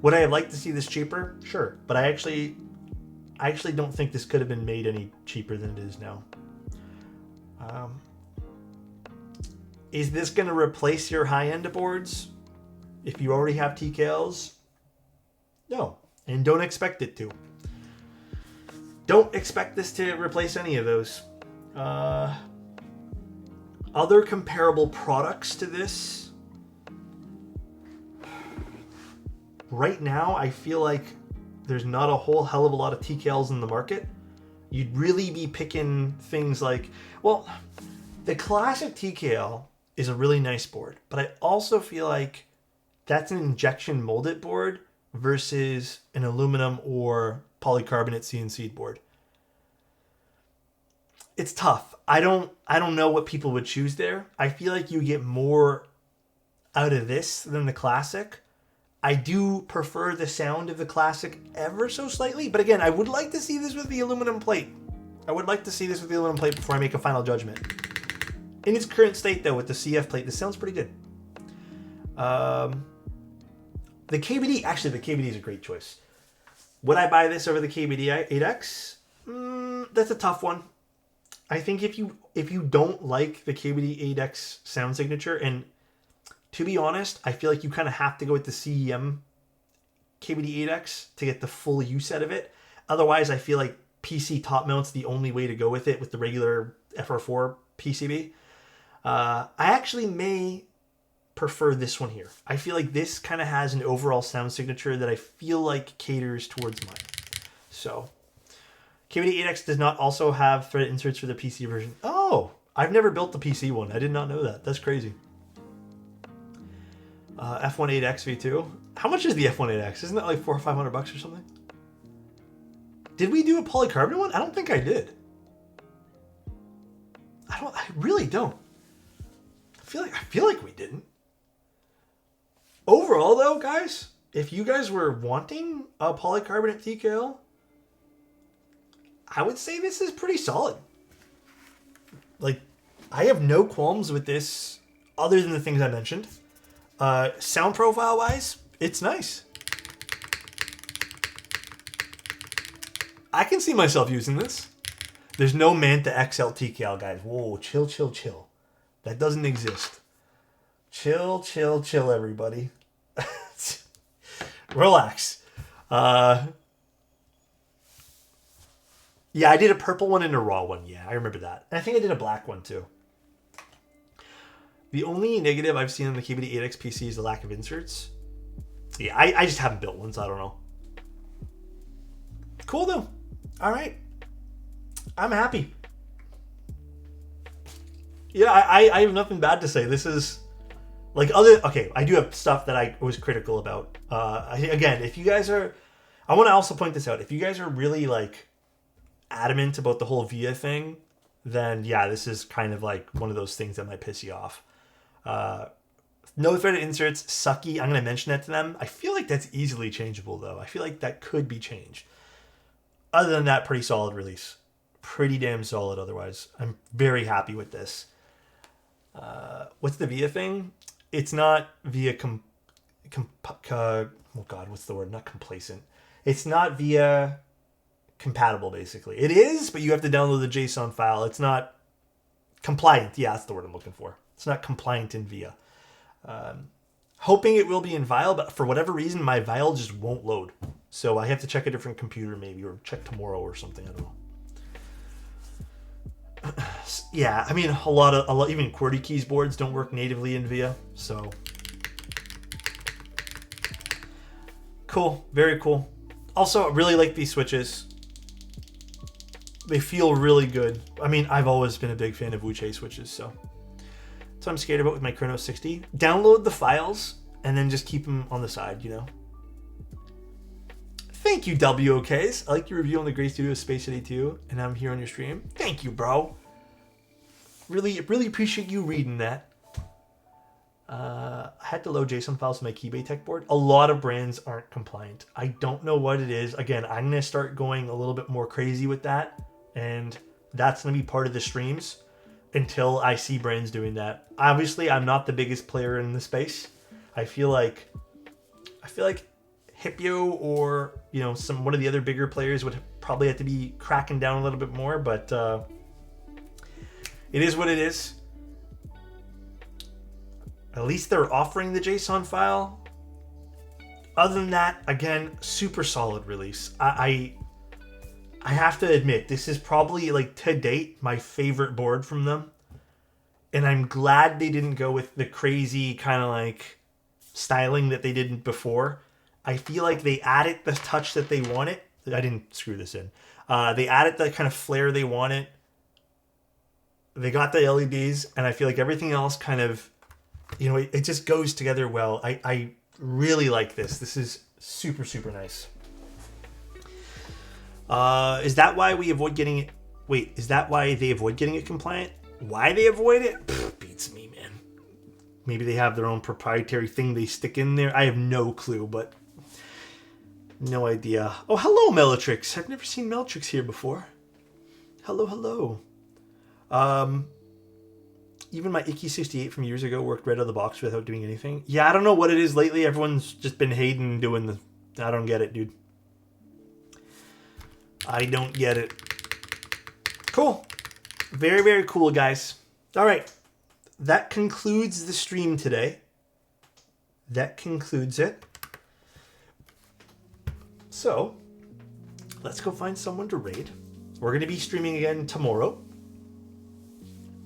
Would I like to see this cheaper? Sure, but I actually don't think this could have been made any cheaper than it is now. Is this going to replace your high-end boards if you already have TKLs? No, and don't expect it to. Don't expect this to replace any of those. Other comparable products to this. Right now, I feel like there's not a whole hell of a lot of TKLs in the market. You'd really be picking things like, well, the classic TKL is a really nice board, but I also feel like that's an injection molded board versus an aluminum or polycarbonate CNC board. It's tough. I don't know what people would choose there. I feel like you get more out of this than the classic. I do prefer the sound of the classic ever so slightly, but again, I would like to see this with the aluminum plate. I would like to see this with the aluminum plate before I make a final judgment. In its current state, though, with the CF plate, this sounds pretty good. The KBD, actually, the KBD is a great choice. Would I buy this over the KBD 8X? That's a tough one. I think if you don't like the KBD 8X sound signature, and to be honest, I feel like you kind of have to go with the CEM KBD 8X to get the full use out of it. Otherwise, I feel like PC top mount's the only way to go with it with the regular FR4 PCB. I actually may prefer this one here. I feel like this kind of has an overall sound signature that I feel like caters towards mine. So, KBD 8X does not also have thread inserts for the PC version. Oh, I've never built the PC one. I did not know that. That's crazy. F1 8X V2. How much is the F1 8X? Isn't that like $400 or $500 or something? Did we do a polycarbonate one? I don't think I did. I really don't. I feel like we didn't. Overall, though, guys, if you guys were wanting a polycarbonate TKL, I would say this is pretty solid. Like, I have no qualms with this other than the things I mentioned. Sound profile-wise, it's nice. I can see myself using this. There's no Manta XL TKL, guys. Whoa, chill. That doesn't exist. Chill, chill, chill, everybody. Relax. Yeah, I did a purple one and a raw one. Yeah, I remember that. And I think I did a black one too. The only negative I've seen on the KBD 8X PC is the lack of inserts. Yeah, I just haven't built one, so I don't know. Cool though. All right. I'm happy. Yeah, I have nothing bad to say. This is like okay, I do have stuff that I was critical about. Again, if you guys are, I want to also point this out. If you guys are really like adamant about the whole VIA thing, then yeah, this is kind of like one of those things that might piss you off. No threaded inserts, sucky. I'm going to mention that to them. I feel like that's easily changeable, though. I feel like that could be changed. Other than that, pretty solid release. Pretty damn solid otherwise. I'm very happy with this. What's the VIA thing? It's not VIA oh God, what's the word? Not complacent. It's not VIA compatible, basically. It is, but you have to download the JSON file. It's not compliant. Yeah, that's the word I'm looking for. It's not compliant in VIA. Hoping it will be in Vile, but for whatever reason, my Vile just won't load. So I have to check a different computer maybe, or check tomorrow or something. I don't know. Yeah, I mean, a lot, even QWERTY keys boards don't work natively in VIA. So cool, very cool. Also, I really like these switches. They feel really good. I mean, I've always been a big fan of Wuche switches, so. That's what I'm scared about with my Chrono 60. Download the files and then just keep them on the side, you know? Thank you, WOKs. I like your review on the Gray Studio Space 82, and I'm here on your stream. Thank you, bro. Really appreciate you reading that. I had to load JSON files to my Keybase Tech board. A lot of brands aren't compliant. I don't know what it is. Again, I'm going to start going a little bit more crazy with that, and that's going to be part of the streams until I see brands doing that. Obviously, I'm not the biggest player in the space. I feel like Hipio or, you know, one of the other bigger players would probably have to be cracking down a little bit more, but it is what it is. At least they're offering the JSON file. Other than that, again, super solid release. I have to admit, this is probably, like, to date, my favorite board from them. And I'm glad they didn't go with the crazy kind of, like, styling that they did before. I feel like they added the touch that they wanted. I didn't screw this in. They added the kind of flair they wanted. They got the LEDs, and I feel like everything else kind of, you know, it just goes together well. I really like this. This is super, super nice. Is that why we avoid getting it? Wait, is that why they avoid getting it compliant? Why they avoid it? Pfft, beats me, man. Maybe they have their own proprietary thing they stick in there. I have no clue, but no idea. Oh, hello, Melatrix. I've never seen Melatrix here before. Hello, hello. Even my Icky 68 from years ago worked right out of the box without doing anything. Yeah, I don't know what it is lately. Everyone's just been hating doing the... I don't get it, dude. I don't get it. Cool. Very, very cool, guys. All right. That concludes the stream today. That concludes it. So, let's go find someone to raid. We're going to be streaming again tomorrow.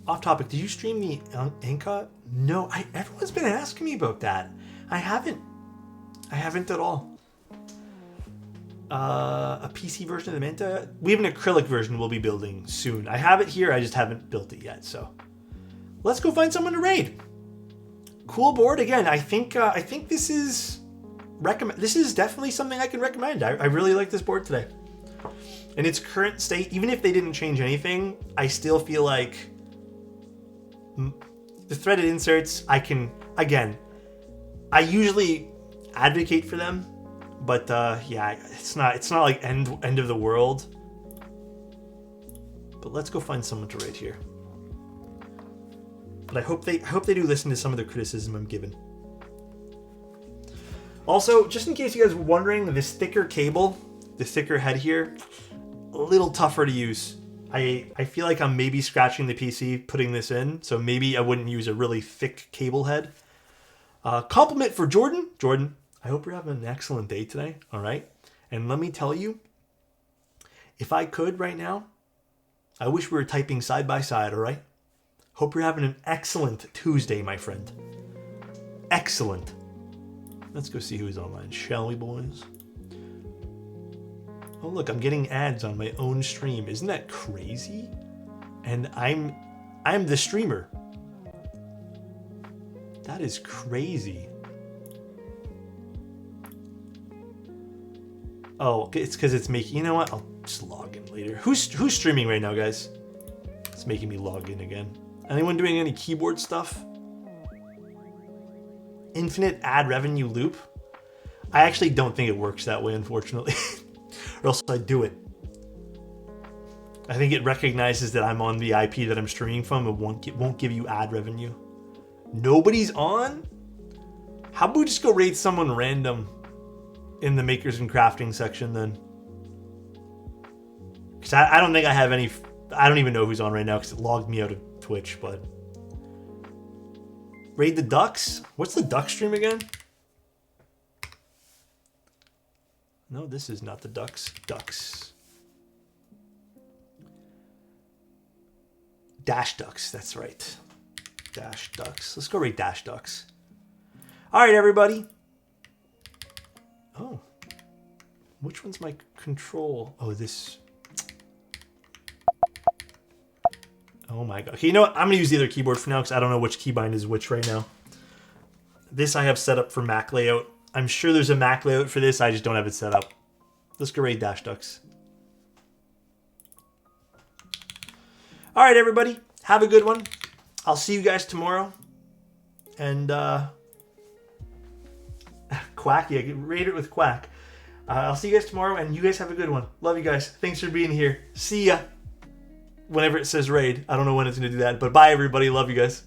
Off topic, did you stream the Anka? No, everyone's been asking me about that. I haven't at all. A PC version of the Manta? We have an acrylic version we'll be building soon. I have it here, I just haven't built it yet, so. Let's go find someone to raid. Cool board. Again, I think this is definitely something I can recommend. I really like this board today. In its current state, even if they didn't change anything, I still feel like the threaded inserts, I usually advocate for them, but yeah, it's not like end of the world. But let's go find someone to rate here. But I hope they do listen to some of the criticism I'm given. Also, just in case you guys were wondering, this thicker cable, the thicker head here, a little tougher to use. I feel like I'm maybe scratching the PC putting this in, so maybe I wouldn't use a really thick cable head. Compliment for Jordan. Jordan, I hope you're having an excellent day today. All right. And let me tell you, if I could right now, I wish we were typing side by side. All right. Hope you're having an excellent Tuesday, my friend. Excellent. Let's go see who's online, shall we, boys? Oh, look, I'm getting ads on my own stream. Isn't that crazy? And I'm the streamer. That is crazy. Oh, it's because it's making... You know what? I'll just log in later. Who's streaming right now, guys? It's making me log in again. Anyone doing any keyboard stuff? Infinite ad revenue loop? I actually don't think it works that way, unfortunately. Or else I'd do it. I think it recognizes that I'm on the IP that I'm streaming from. It won't give you ad revenue. Nobody's on? How about we just go rate someone random in the makers and crafting section then? Because I don't think I have any... I don't even know who's on right now because it logged me out of Twitch, but... Raid the Ducks? What's the Duck stream again? No, this is not the Ducks. Ducks. Dash Ducks, that's right. Dash Ducks. Let's go raid Dash Ducks. All right, everybody. Oh. Which one's my control? Oh, this. Oh my god. Okay, you know what? I'm going to use the other keyboard for now because I don't know which keybind is which right now. This I have set up for Mac layout. I'm sure there's a Mac layout for this. I just don't have it set up. Let's go raid Dash Ducks. All right, everybody. Have a good one. I'll see you guys tomorrow. And, Quack, yeah, raid it with Quack. I'll see you guys tomorrow, and you guys have a good one. Love you guys. Thanks for being here. See ya. Whenever it says raid. I don't know when it's going to do that, but bye, everybody. Love you guys.